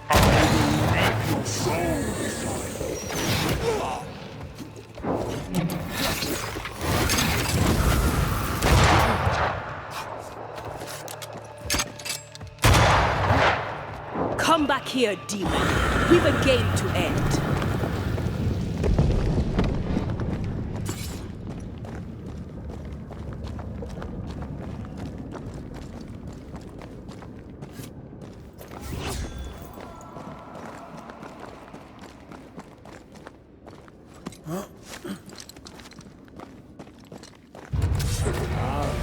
I will reap your soul this time. Come back here, demon. We've a game to end.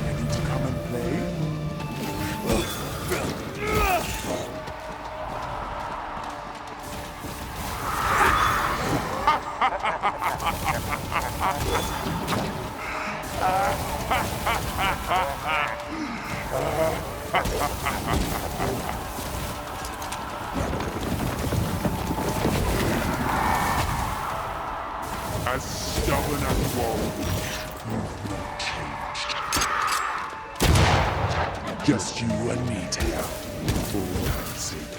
Ready to come and play? As stubborn as you are, you've not changed. Just you and me, Taya. For God's sake.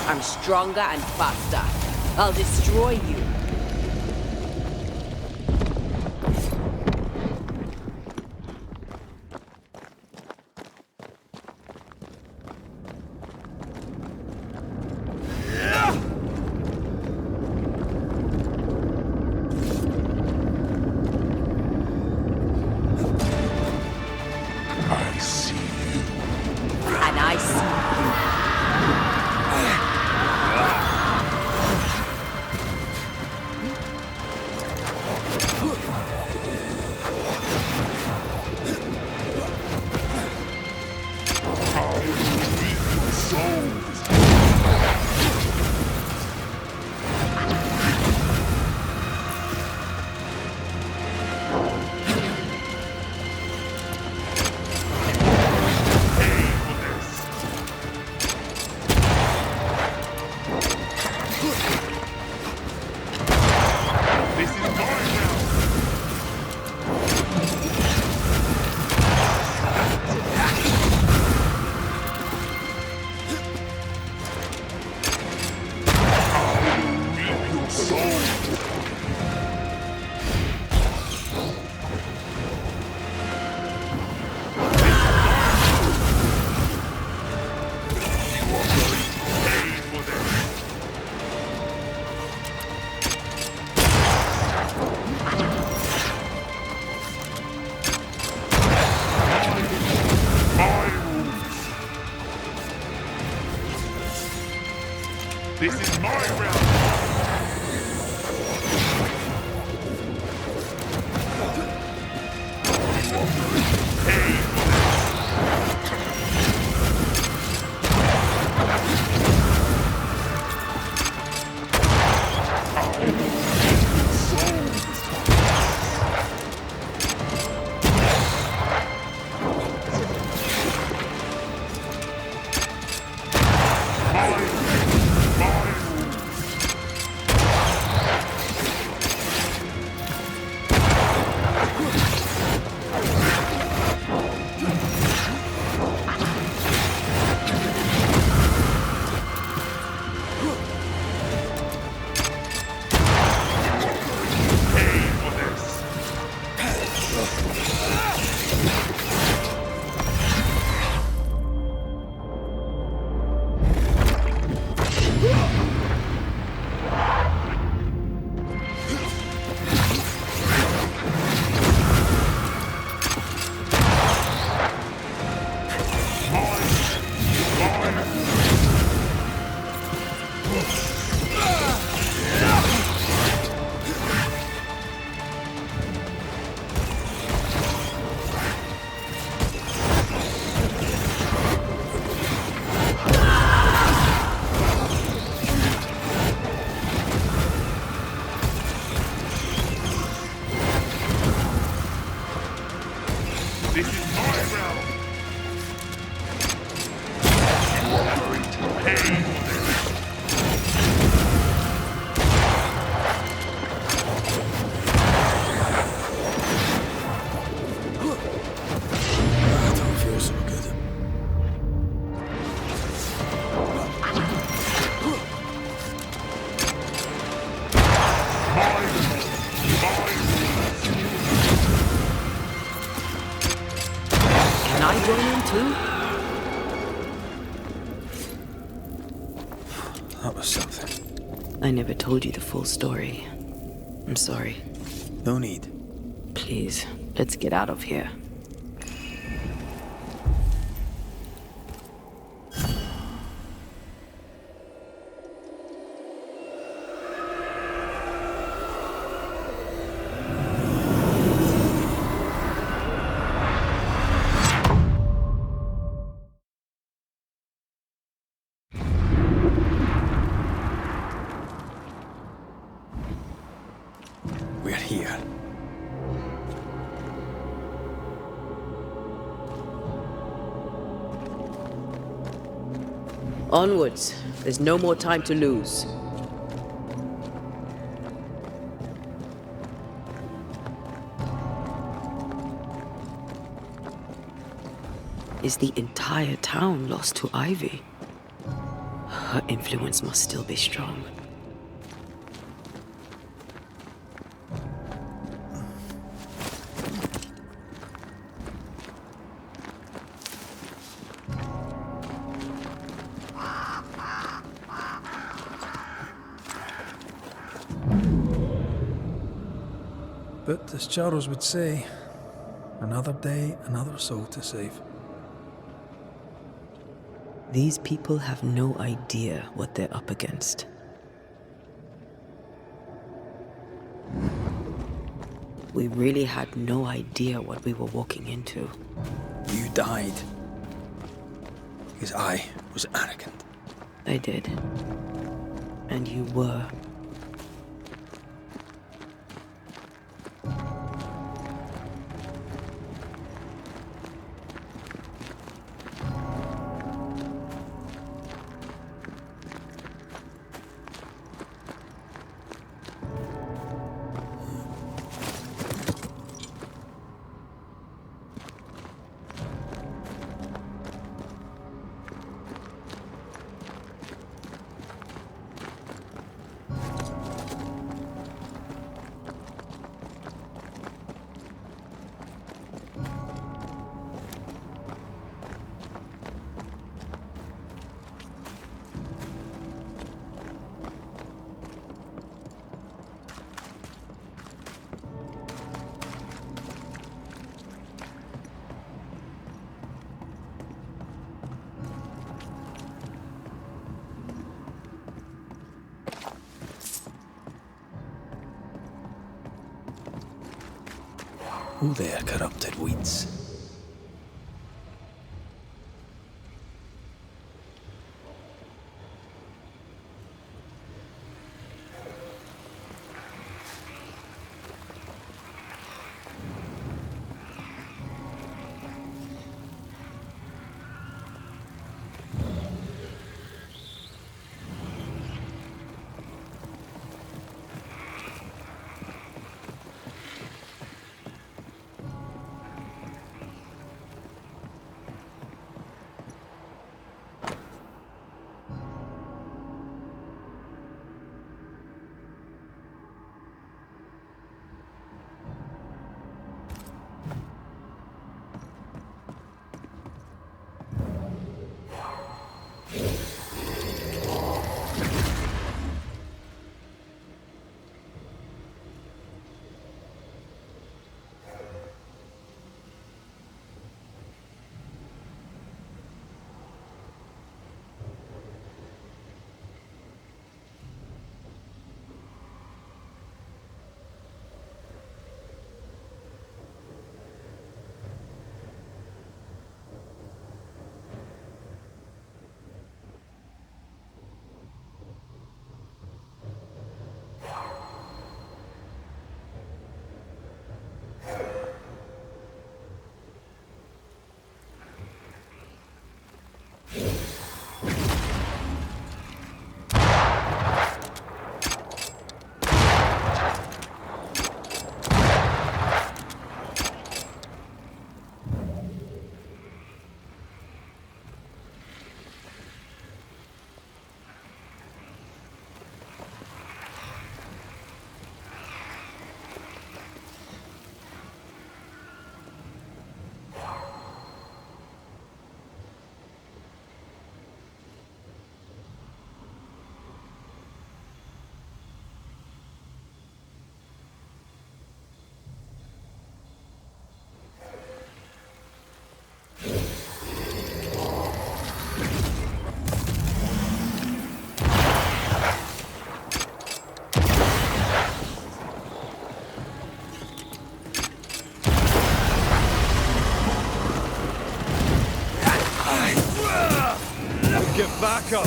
I'm stronger and faster. I'll destroy you. This is my realm! That was something. I never told you the full story. I'm sorry. No need. Please, let's get out of here. We're here. Onwards. There's no more time to lose. Is the entire town lost to Ivy? Her influence must still be strong. But as Charles would say, another day, another soul to save. These people have no idea what they're up against. We really had no idea what we were walking into. You died because I was arrogant. I did. And you were. Oh there, corrupted weeds. Get back up!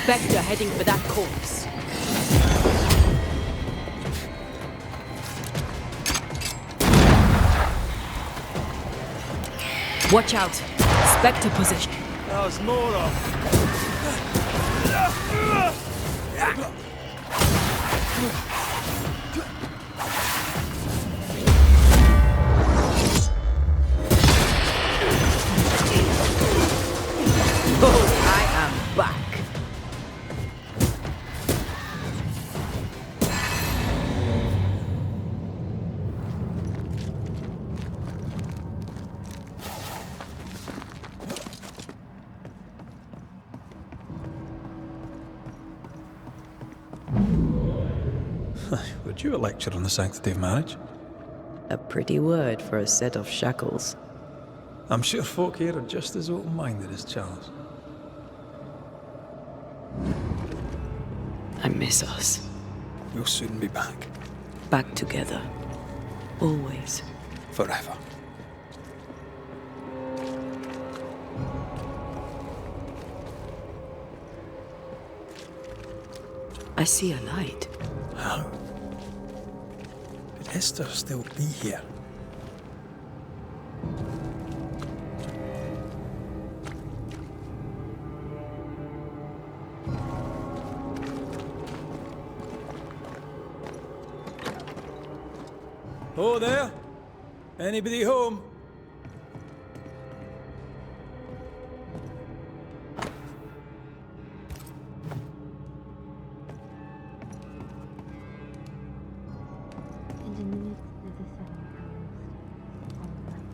Spectre heading for that corpse. Watch out! Spectre position. There's more of. Oh, I am back. Would you a lecture on the sanctity of marriage? A pretty word for a set of shackles. I'm sure folk here are just as open-minded as Charles. I miss us. We'll soon be back. Back together. Always. Forever. I see a light. How? Could Esther still be here? Oh, there? Anybody home? And in the midst of the 7 hours, on the right,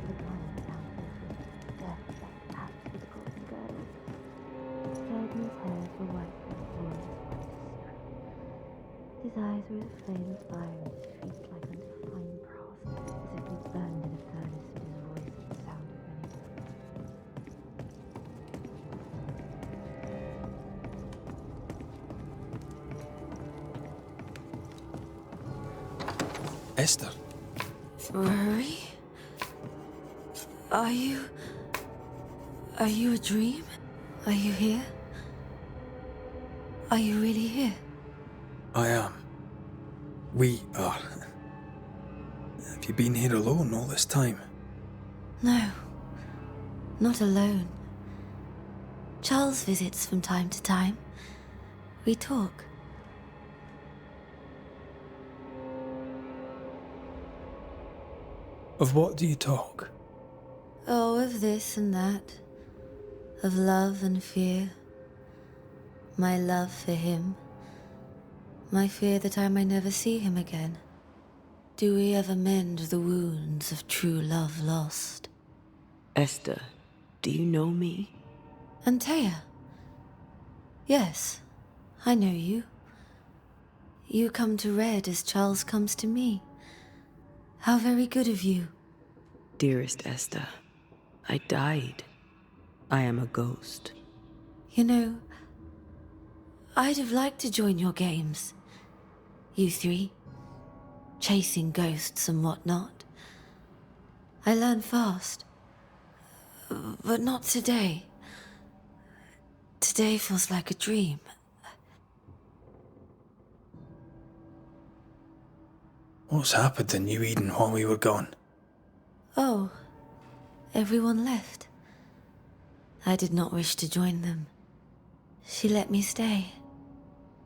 the blind sounded death like taps with golden girdles. Sergeant's hairs were white with wool. His eyes were as a flame of fire, and his feet like unto fine brass, as if he burned in a furnace, and his voice the sound of many voices. Esther. Rory? Are you a dream? Are you here? Are you really here? I am. We are. Have you been here alone all this time? No, not alone. Charles visits from time to time. We talk. Of what do you talk? Oh, of this and that. Of love and fear. My love for him. My fear that I may never see him again. Do we ever mend the wounds of true love lost? Esther, do you know me? Antea? Yes, I know you. You come to Red as Charles comes to me. How very good of you. Dearest Esther, I died. I am a ghost. You know, I'd have liked to join your games. You three, chasing ghosts and whatnot. I learn fast. But not today. Today feels like a dream. What's happened in New Eden while we were gone? Oh, everyone left. I did not wish to join them. She let me stay.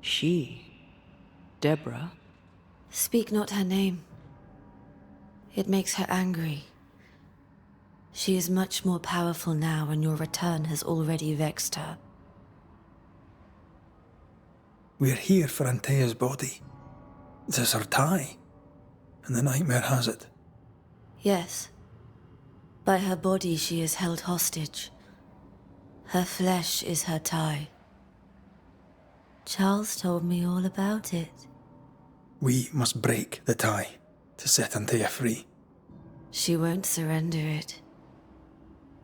She? Deborah? Speak not her name. It makes her angry. She is much more powerful now, and your return has already vexed her. We're here for Antea's body. It is her tie. And the nightmare has it. Yes. By her body she is held hostage. Her flesh is her tie. Charles told me all about it. We must break the tie to set Antea free. She won't surrender it.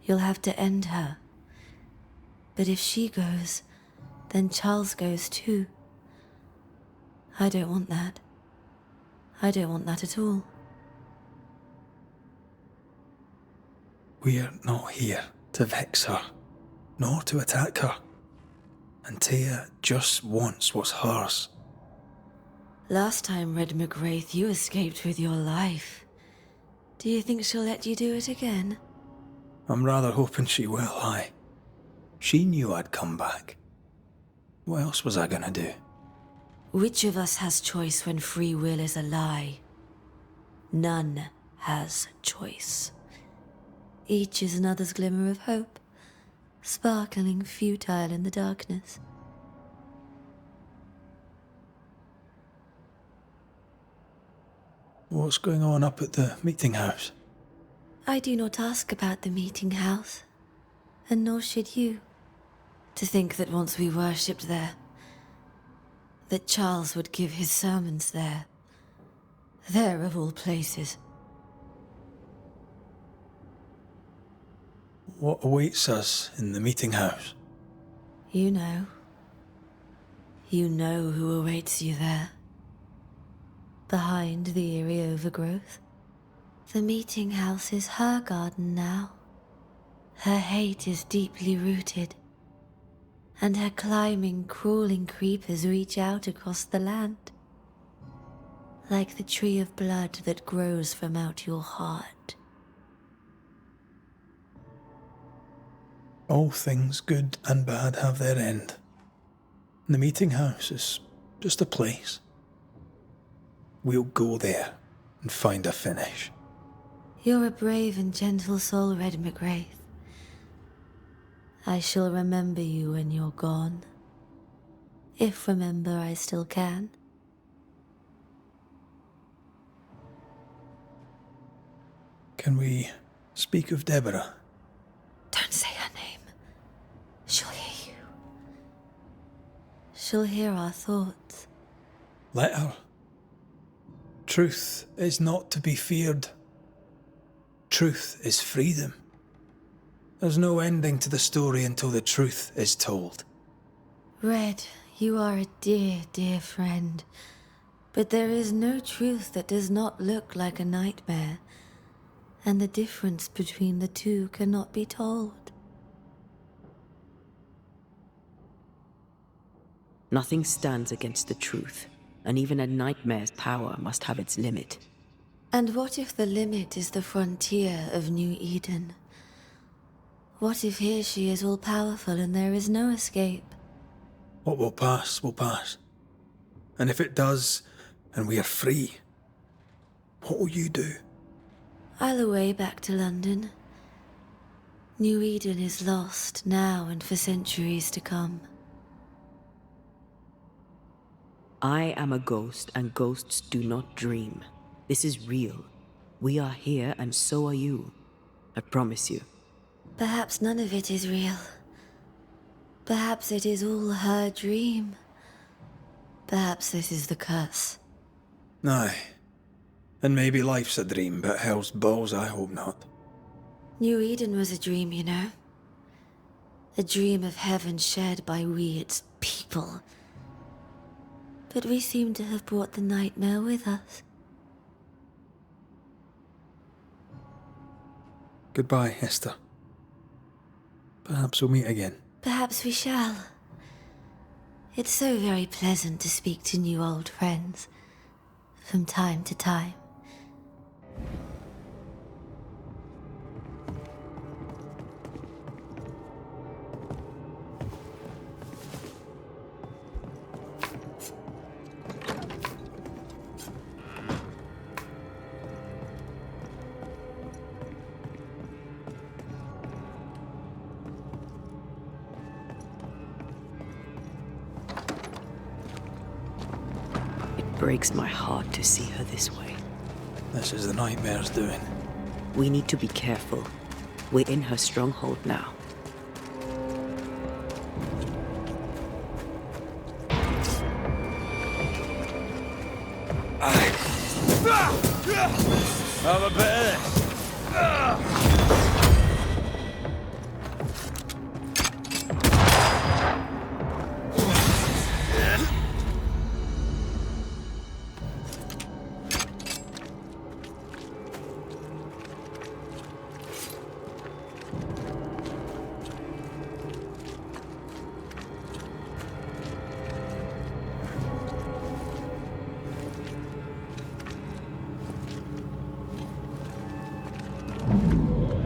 You'll have to end her. But if she goes, then Charles goes too. I don't want that. I don't want that at all. We're not here to vex her, nor to attack her. Antea just wants what's hers. Last time, Red McWraith, you escaped with your life. Do you think she'll let you do it again? I'm rather hoping she will, aye. She knew I'd come back. What else was I gonna do? Which of us has choice when free will is a lie? None has choice. Each is another's glimmer of hope, sparkling futile in the darkness. What's going on up at the meeting house? I do not ask about the meeting house, and nor should you. To think that once we worshipped there, that Charles would give his sermons there. There of all places. What awaits us in the meeting house? You know. You know who awaits you there. Behind the eerie overgrowth. The meeting house is her garden now. Her hate is deeply rooted. And her climbing, crawling creepers reach out across the land. Like the tree of blood that grows from out your heart. All things good and bad have their end. The meeting house is just a place. We'll go there and find a finish. You're a brave and gentle soul, Red McWraith. I shall remember you when you're gone. If remember I still can. Can we speak of Deborah? Don't say her name. She'll hear you. She'll hear our thoughts. Let her. Truth is not to be feared. Truth is freedom. There's no ending to the story until the truth is told. Red, you are a dear, dear friend. But there is no truth that does not look like a nightmare, and the difference between the two cannot be told. Nothing stands against the truth, and even a nightmare's power must have its limit. And what if the limit is the frontier of New Eden? What if here she is all-powerful and there is no escape? What will pass will pass. And if it does, and we are free, what will you do? I'll away back to London. New Eden is lost now and for centuries to come. I am a ghost, and ghosts do not dream. This is real. We are here, and so are you. I promise you. Perhaps none of it is real. Perhaps it is all her dream. Perhaps this is the curse. Aye. And maybe life's a dream, but hell's balls, I hope not. New Eden was a dream, you know. A dream of heaven shared by we, its people. But we seem to have brought the nightmare with us. Goodbye, Esther. Perhaps we'll meet again. Perhaps we shall. It's so very pleasant to speak to new old friends. From time to time. Breaks my heart to see her this way. This is the nightmare's doing. We need to be careful. We're in her stronghold now. Have a bit of this.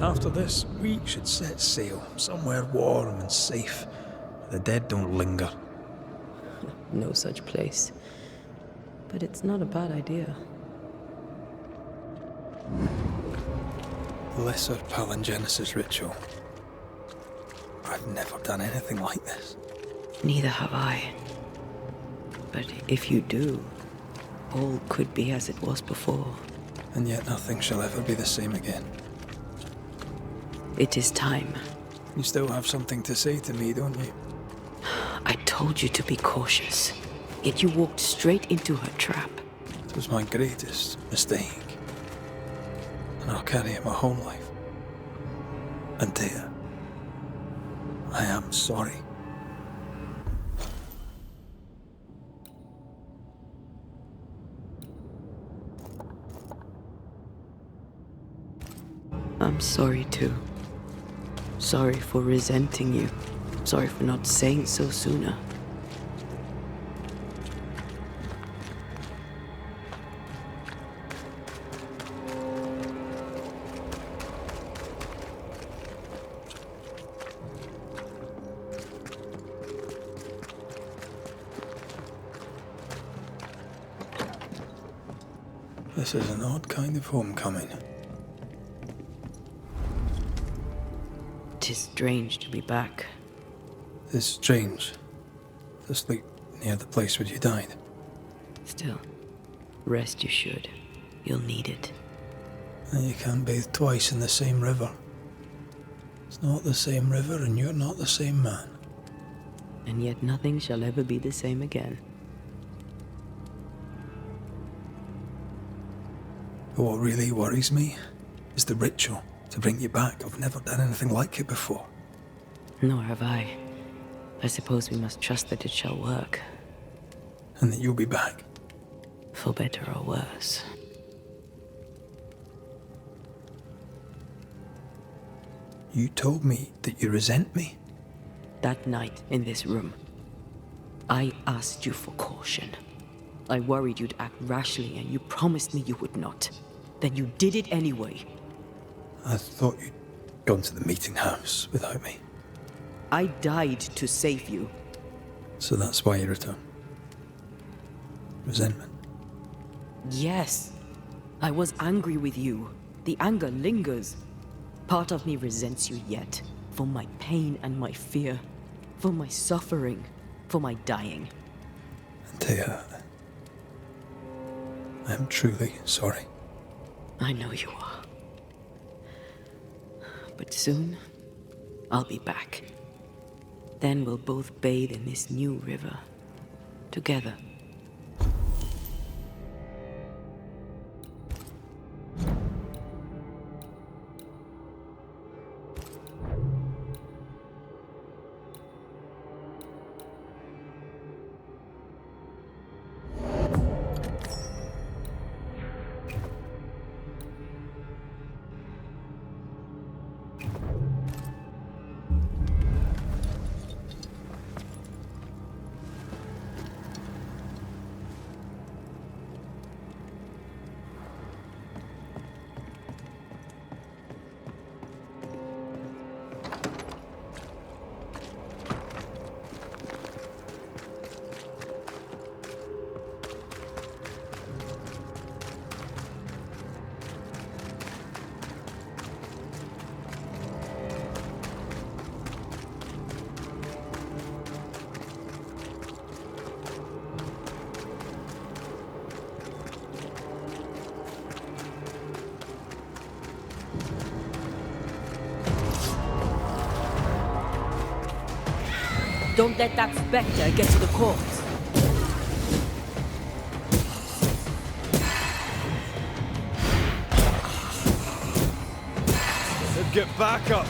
After this, we should set sail somewhere warm and safe. The dead don't linger. No such place. But it's not a bad idea. Lesser palingenesis ritual. I've never done anything like this. Neither have I. But if you do, all could be as it was before. And yet nothing shall ever be the same again. It is time. You still have something to say to me, don't you? I told you to be cautious, yet you walked straight into her trap. It was my greatest mistake. And I'll carry it my whole life. And dear, I am sorry. I'm sorry too. Sorry for resenting you. Sorry for not saying so sooner. This is an odd kind of homecoming. Tis strange to be back. It's strange to sleep near the place where you died. Still, rest you should. You'll need it. And you can't bathe twice in the same river. It's not the same river and you're not the same man. And yet nothing shall ever be the same again. But what really worries me is the ritual to bring you back. I've never done anything like it before. Nor have I. I suppose we must trust that it shall work. And that you'll be back. For better or worse. You told me that you resent me. That night in this room, I asked you for caution. I worried you'd act rashly, and you promised me you would not. Then you did it anyway. I thought you'd gone to the meeting house without me. I died to save you. So that's why you returned. Resentment. Yes. I was angry with you. The anger lingers. Part of me resents you yet. For my pain and my fear. For my suffering. For my dying. Antea, I am truly sorry. I know you are. But soon, I'll be back. Then we'll both bathe in this new river. Together. Don't let that spectre get to the corpse. Get back up!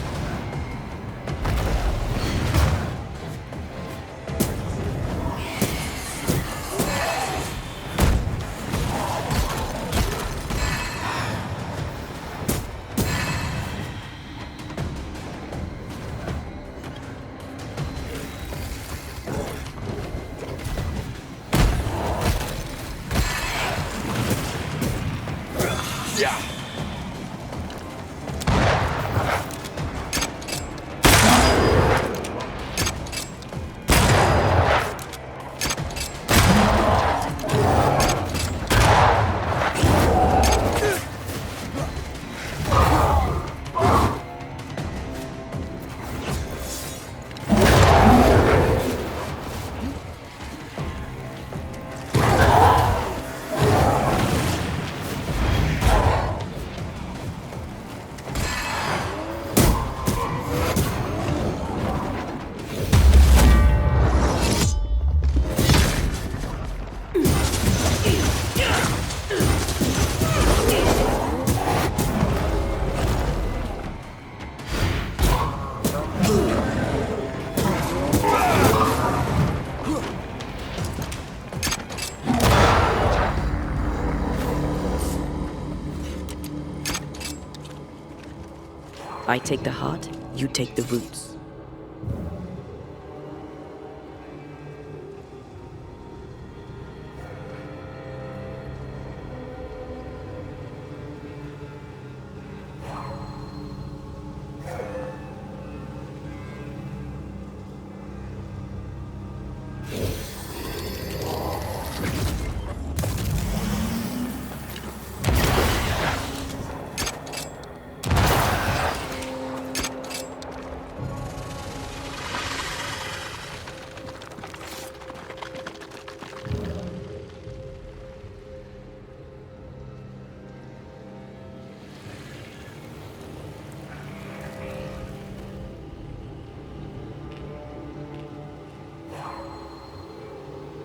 I take the heart, you take the roots.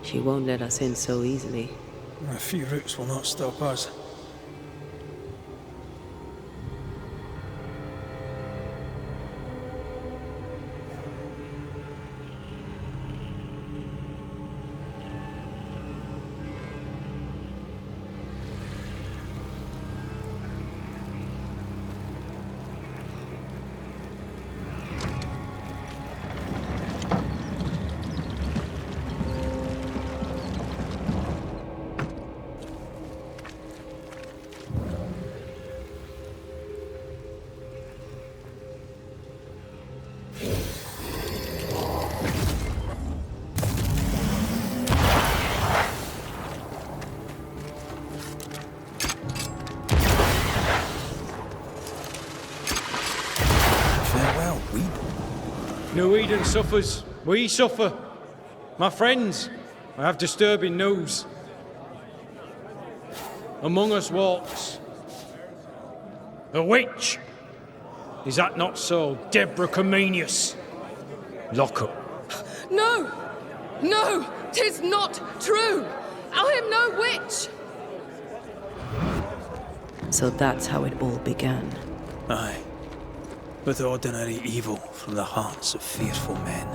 She won't let us in so easily. A few roots will not stop us. No Eden suffers. We suffer. My friends, I have disturbing news. Among us walks a witch. Is that not so, Deborah Comenius? Lock up. No! No! 'Tis not true! I am no witch! So that's how it all began. Aye. With ordinary evil from the hearts of fearful men.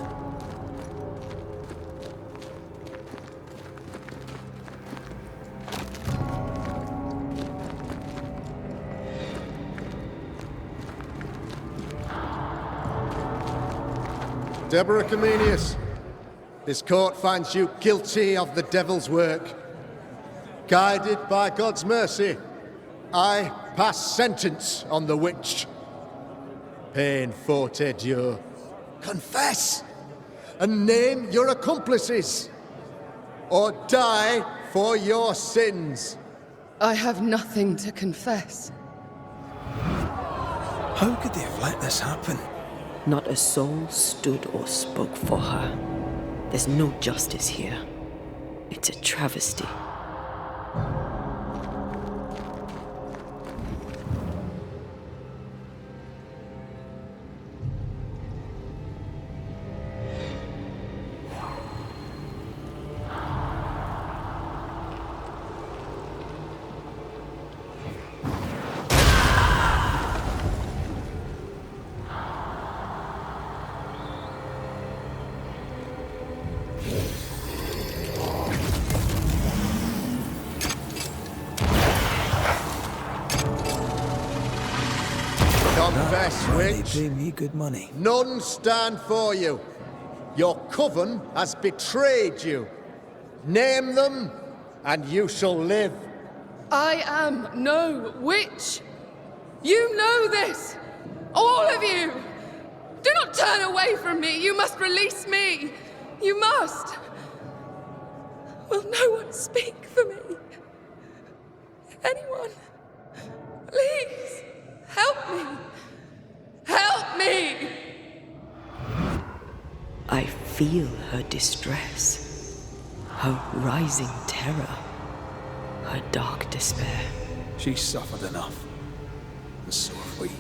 Deborah Comenius, this court finds you guilty of the devil's work. Guided by God's mercy, I pass sentence on the witch. Pain forte Dieu. Confess and name your accomplices, or die for your sins. I have nothing to confess. How could they have let this happen? Not a soul stood or spoke for her. There's no justice here. It's a travesty. Confess, witch. They pay me good money. None stand for you. Your coven has betrayed you. Name them, and you shall live. I am no witch! You know this! All of you! Do not turn away from me! You must release me! You must! Will no one speak for me? Anyone? Please! Help me! Help me! I feel her distress, her rising terror, her dark despair. She's suffered enough. And so have we.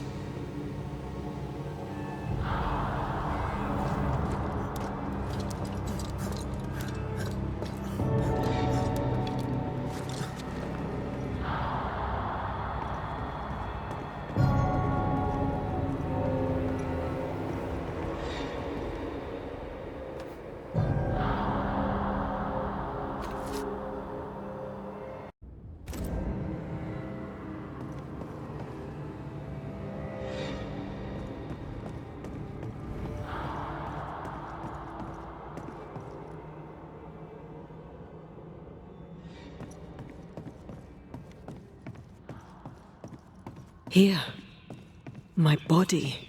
Here, my body,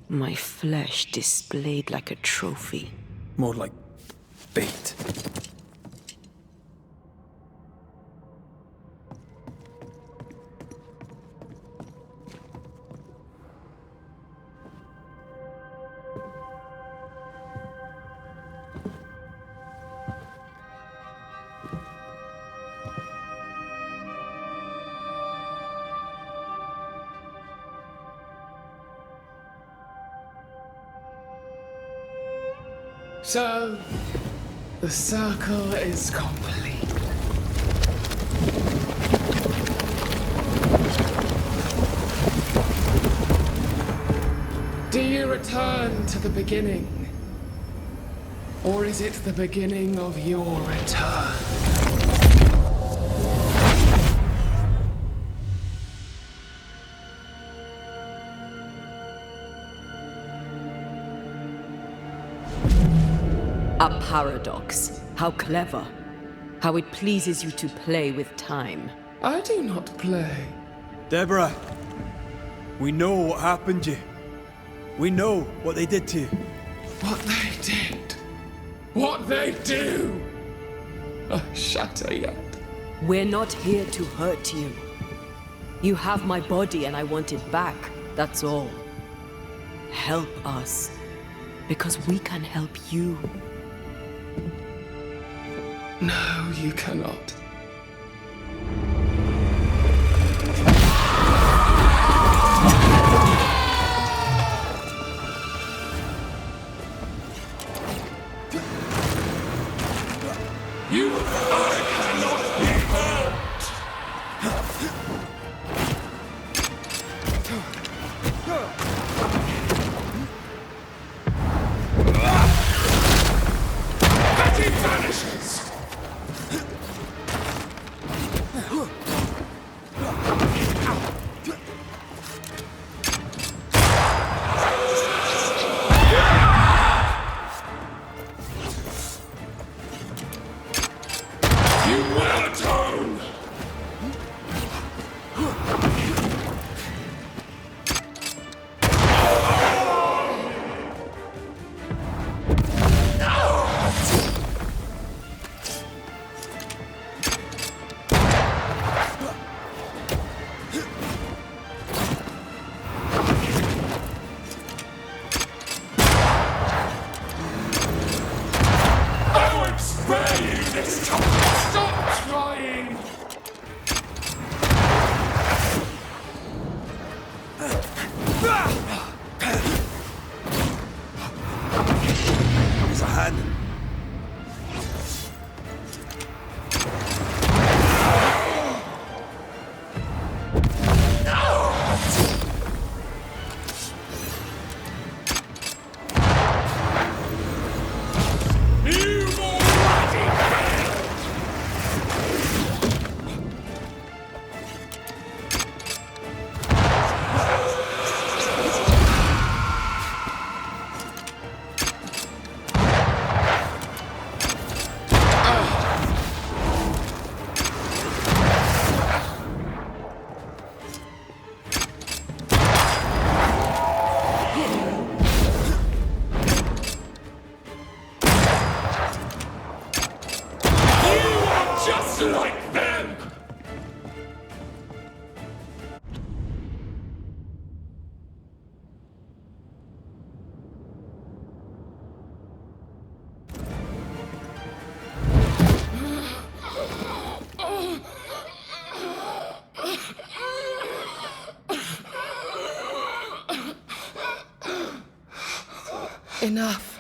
my flesh displayed like a trophy. More like bait. So, the circle is complete. Do you return to the beginning? Or is it the beginning of your return? A paradox. How clever. How it pleases you to play with time. I do not play. Deborah, we know what happened to you. We know what they did to you. What they did. What they do. I shatter yet. We're not here to hurt you. You have my body and I want it back. That's all. Help us. Because we can help you. No, you cannot. Banishers! You will atone! I will spare you this time! Stop trying! There's a hand. You've already failed! You are just like them! Enough.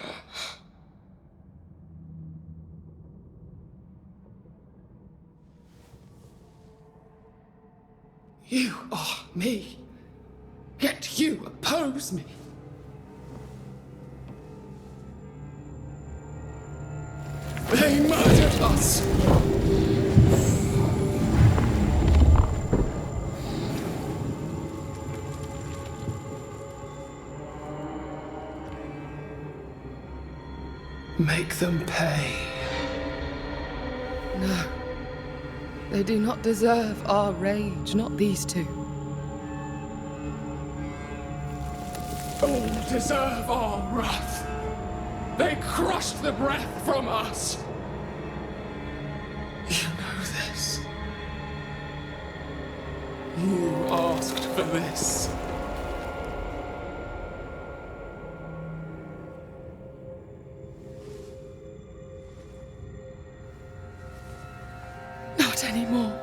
You are me, yet you oppose me. They murdered us. Make them pay. No. They do not deserve our rage, not these two. All deserve our wrath. They crushed the breath from us. You know this. You asked for this. Not anymore.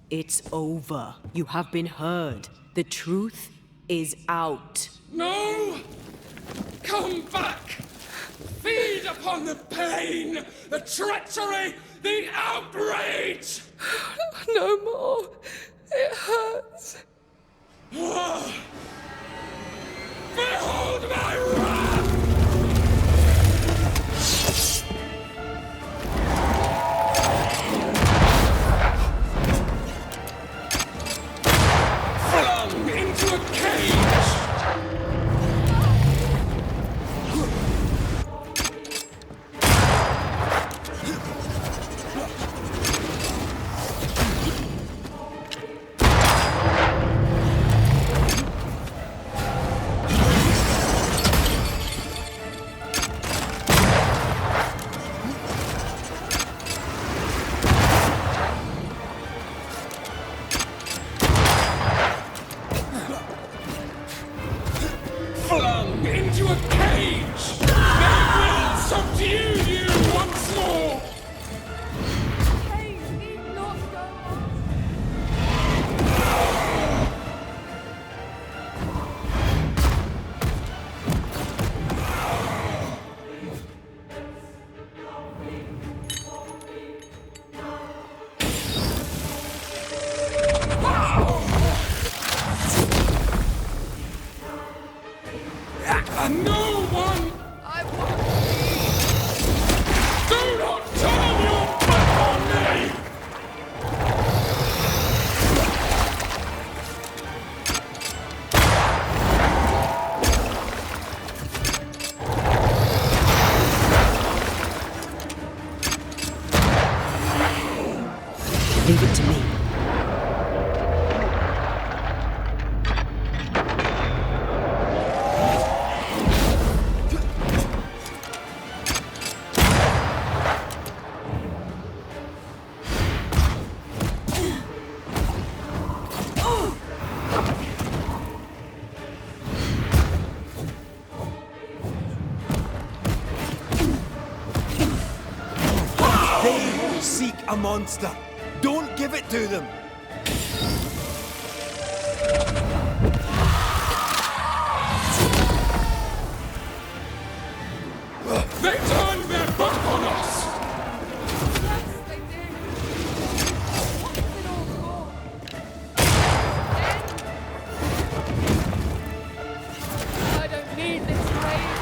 It's over. You have been heard. The truth is out. No! Come back! Feed upon the pain, the treachery, the outrage! No more. It hurts. Behold my wrath! Flung into a cage! into a cage! They will subdue you once more! Please, need not go on. No one! I want Do not turn your back on me! Leave it to me. They seek a monster. Don't give it to them. They turned their back on us! Yes, they did. What's it all for? I don't need this rage.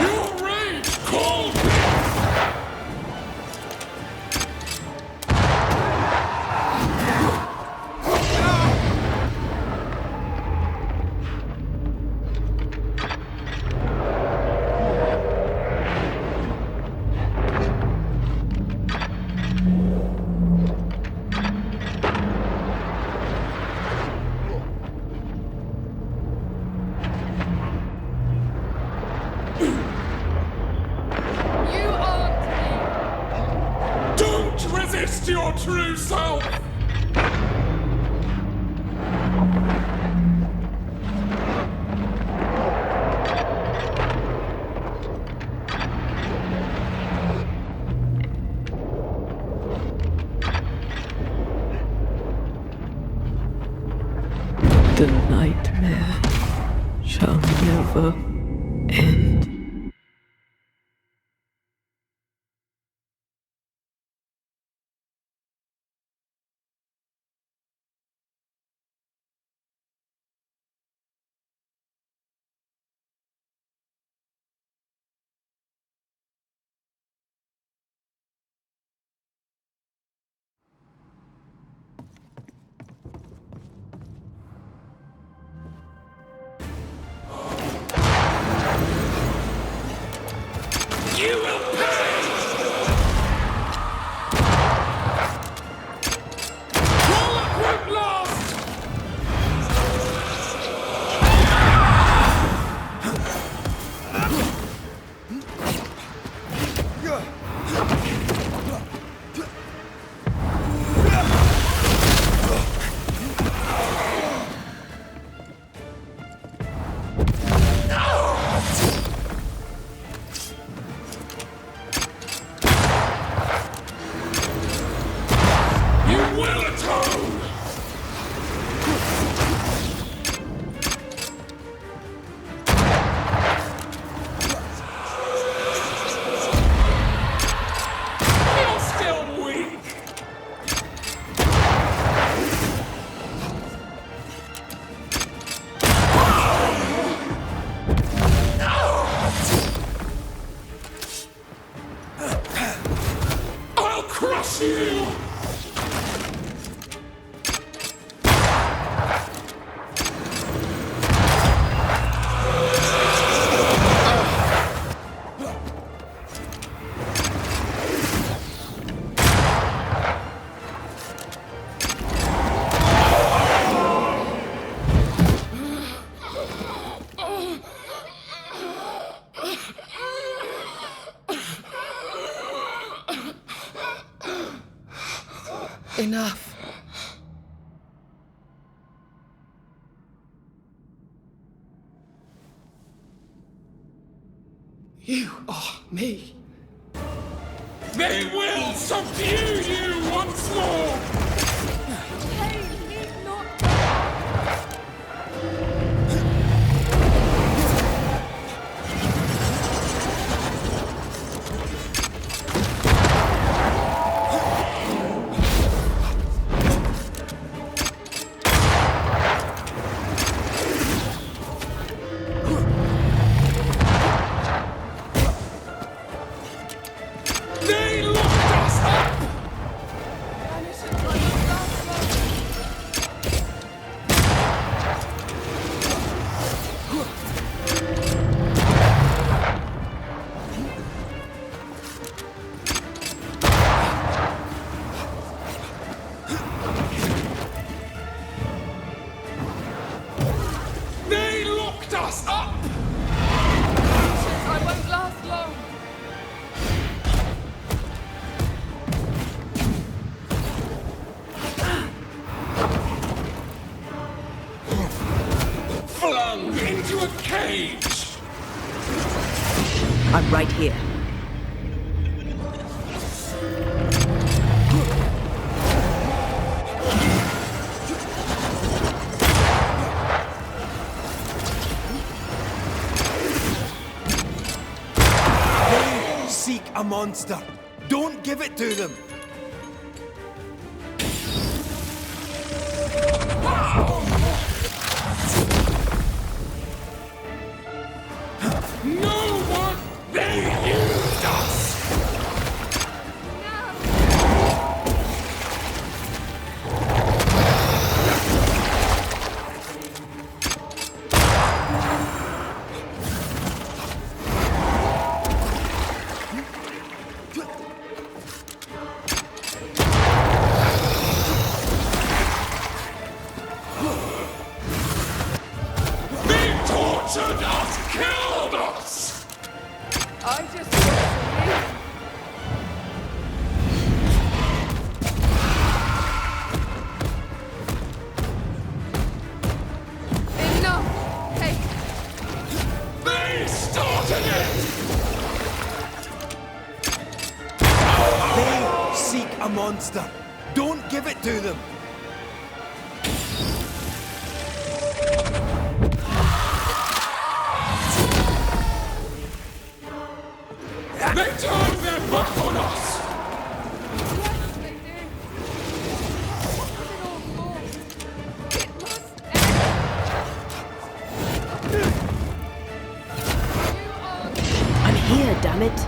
Your rage called me! You aren't me. Don't resist your true self! The nightmare shall never end. You will pay! Your luck won't last! You will atone! You're still weak! I'll crush you! Enough. You are me. They will subdue you once more! Hey, need not. They locked us up! Banishers, I will last long. They locked us up! Banishers, I won't last long. Flung into a cage! I'm right here. They seek a monster. Don't give it to them. No one! They used us! They tortured us! Killed us! I just want to leave. Enough! Hey, They started it! They seek a monster. Don't give it to them. They turned their back on us! yes, they did. What was it all for? It must end. You are. I'm here, damn it.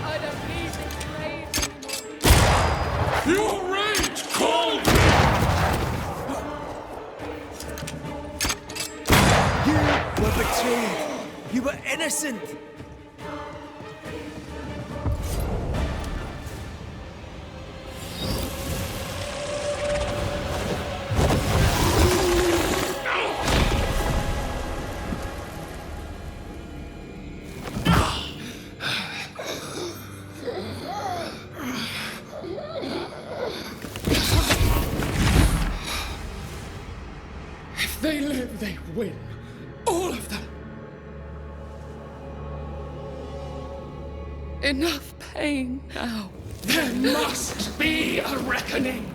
I don't need this rage anymore. Your rage called me! You were betrayed. You were innocent. If they live, they win. All of them. Enough pain now. There must be a reckoning.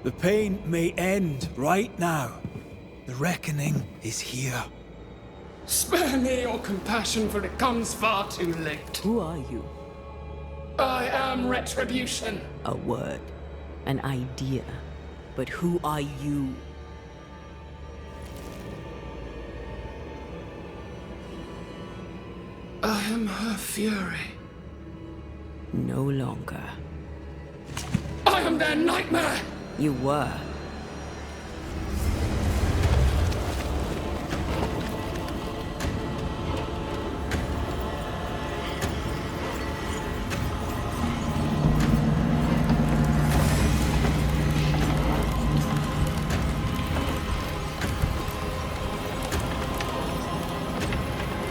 The pain may end right now. The reckoning is here. Spare me your compassion, for it comes far too late. Who are you? I am retribution. A word. An idea. But who are you? I am her fury. No longer. I am their nightmare. You were.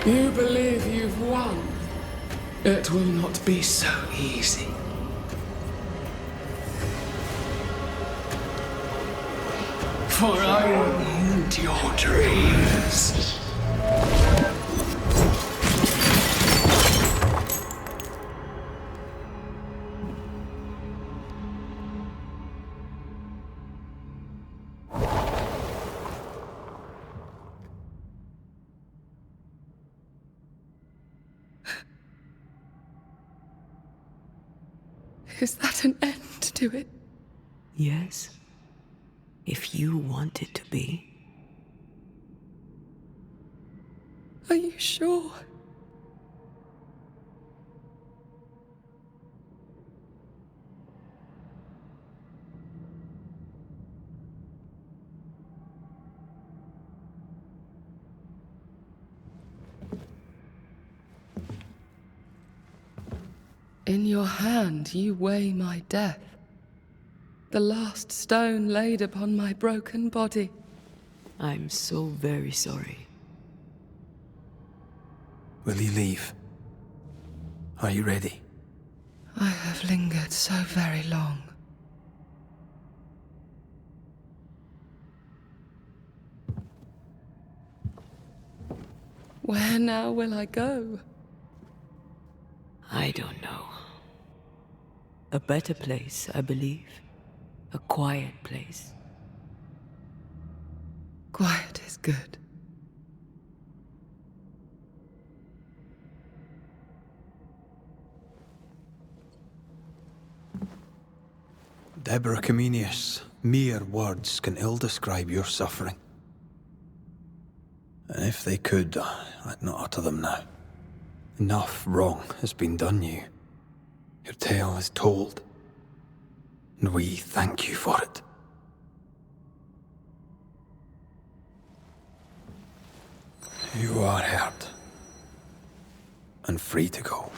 You believe you've won? It will not be so easy. For I will end your dreams. Is that an end to it? Yes. If you want it to be. Are you sure? In your hand you weigh my death, the last stone laid upon my broken body. I'm so very sorry. Will you leave? Are you ready? I have lingered so very long. Where now will I go? I don't know. A better place, I believe. A quiet place. Quiet is good. Deborah Comenius, mere words can ill describe your suffering. And if they could, I'd not utter them now. Enough wrong has been done you. Your tale is told, and we thank you for it. You are heard, and free to go.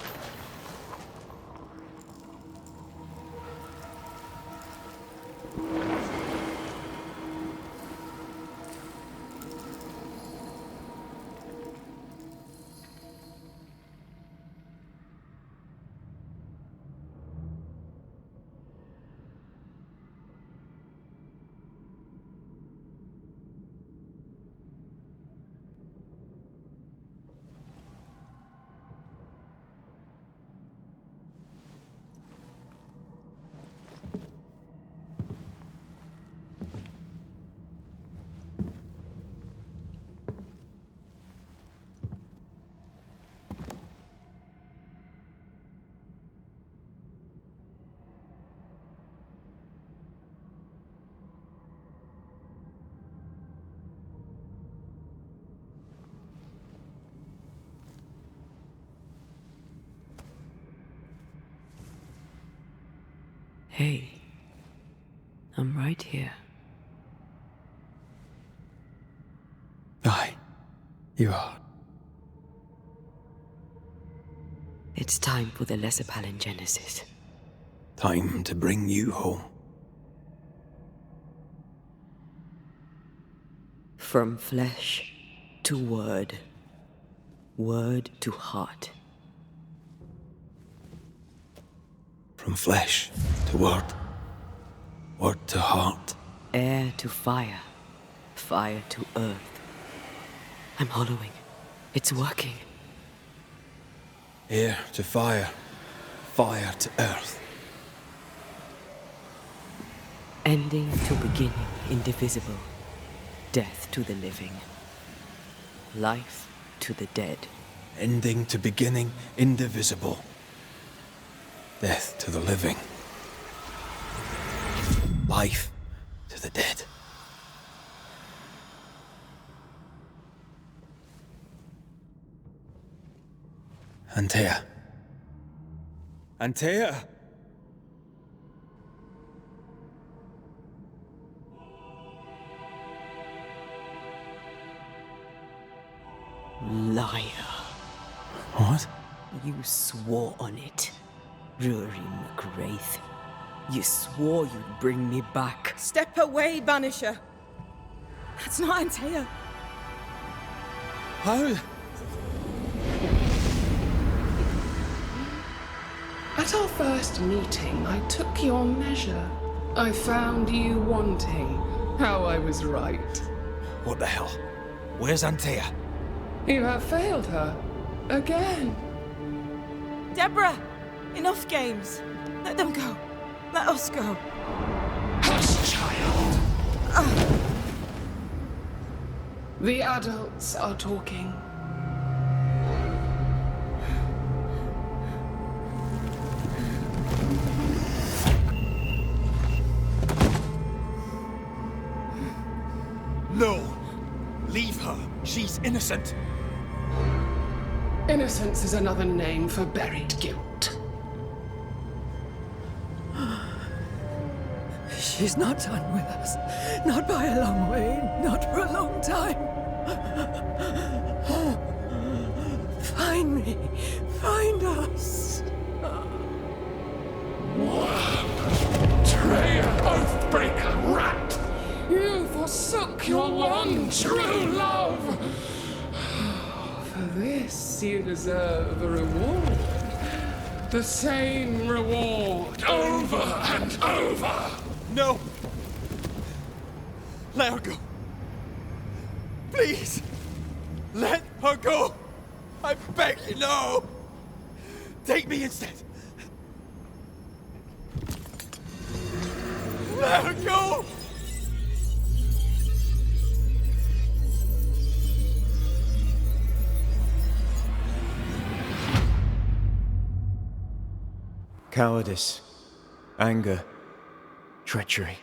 Hey, I'm right here. Aye, you are. It's time for the lesser palingenesis. Time to bring you home. From flesh to word, word to heart. From flesh to word, word to heart. Air to fire, fire to earth. I'm hollowing. It's working. Air to fire, fire to earth. Ending to beginning, indivisible. Death to the living. Life to the dead. Ending to beginning, indivisible. Death to the living. Life to the dead. Antea. Antea! Liar. What? You swore on it. Rory McWraith. You swore you'd bring me back. Step away, Banisher. That's not Antea. How? At our first meeting, I took your measure. I found you wanting. How I was right. What the hell? Where's Antea? You have failed her. Again. Deborah! Enough games. Let them go. Let us go. Hush, child. The adults are talking. No! Leave her. She's innocent. Innocence is another name for buried guilt. She's not done with us. Not by a long way. Not for a long time. Find me. Find us. Traitor, oathbreaker, rat! You forsook your one true love! For this you deserve a reward. The same reward, over and over! No! Let her go. Please! Let her go! I beg you, no! Take me instead! Let her go! Cowardice, anger, treachery.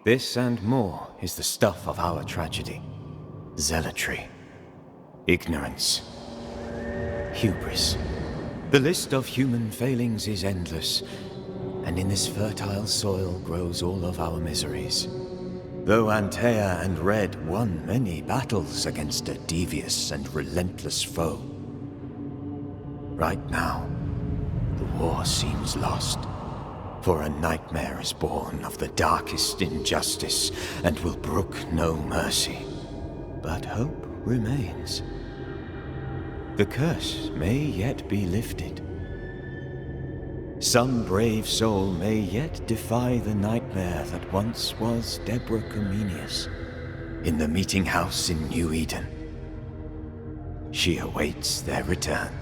This and more is the stuff of our tragedy. Zealotry, ignorance, hubris. The list of human failings is endless, and in this fertile soil grows all of our miseries. Though Antea and Red won many battles against a devious and relentless foe, right now, the war seems lost, for a nightmare is born of the darkest injustice and will brook no mercy. But hope remains. The curse may yet be lifted. Some brave soul may yet defy the nightmare that once was Deborah Comenius in the meeting house in New Eden. She awaits their return.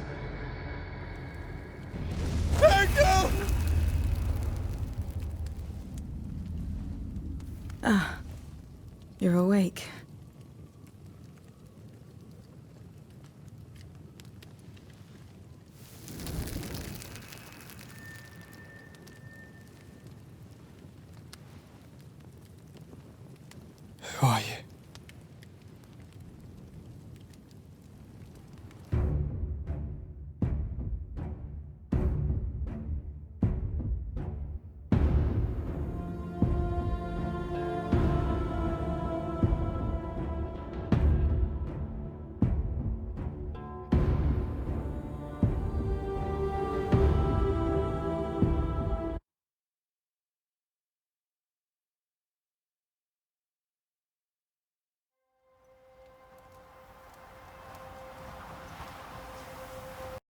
You're awake.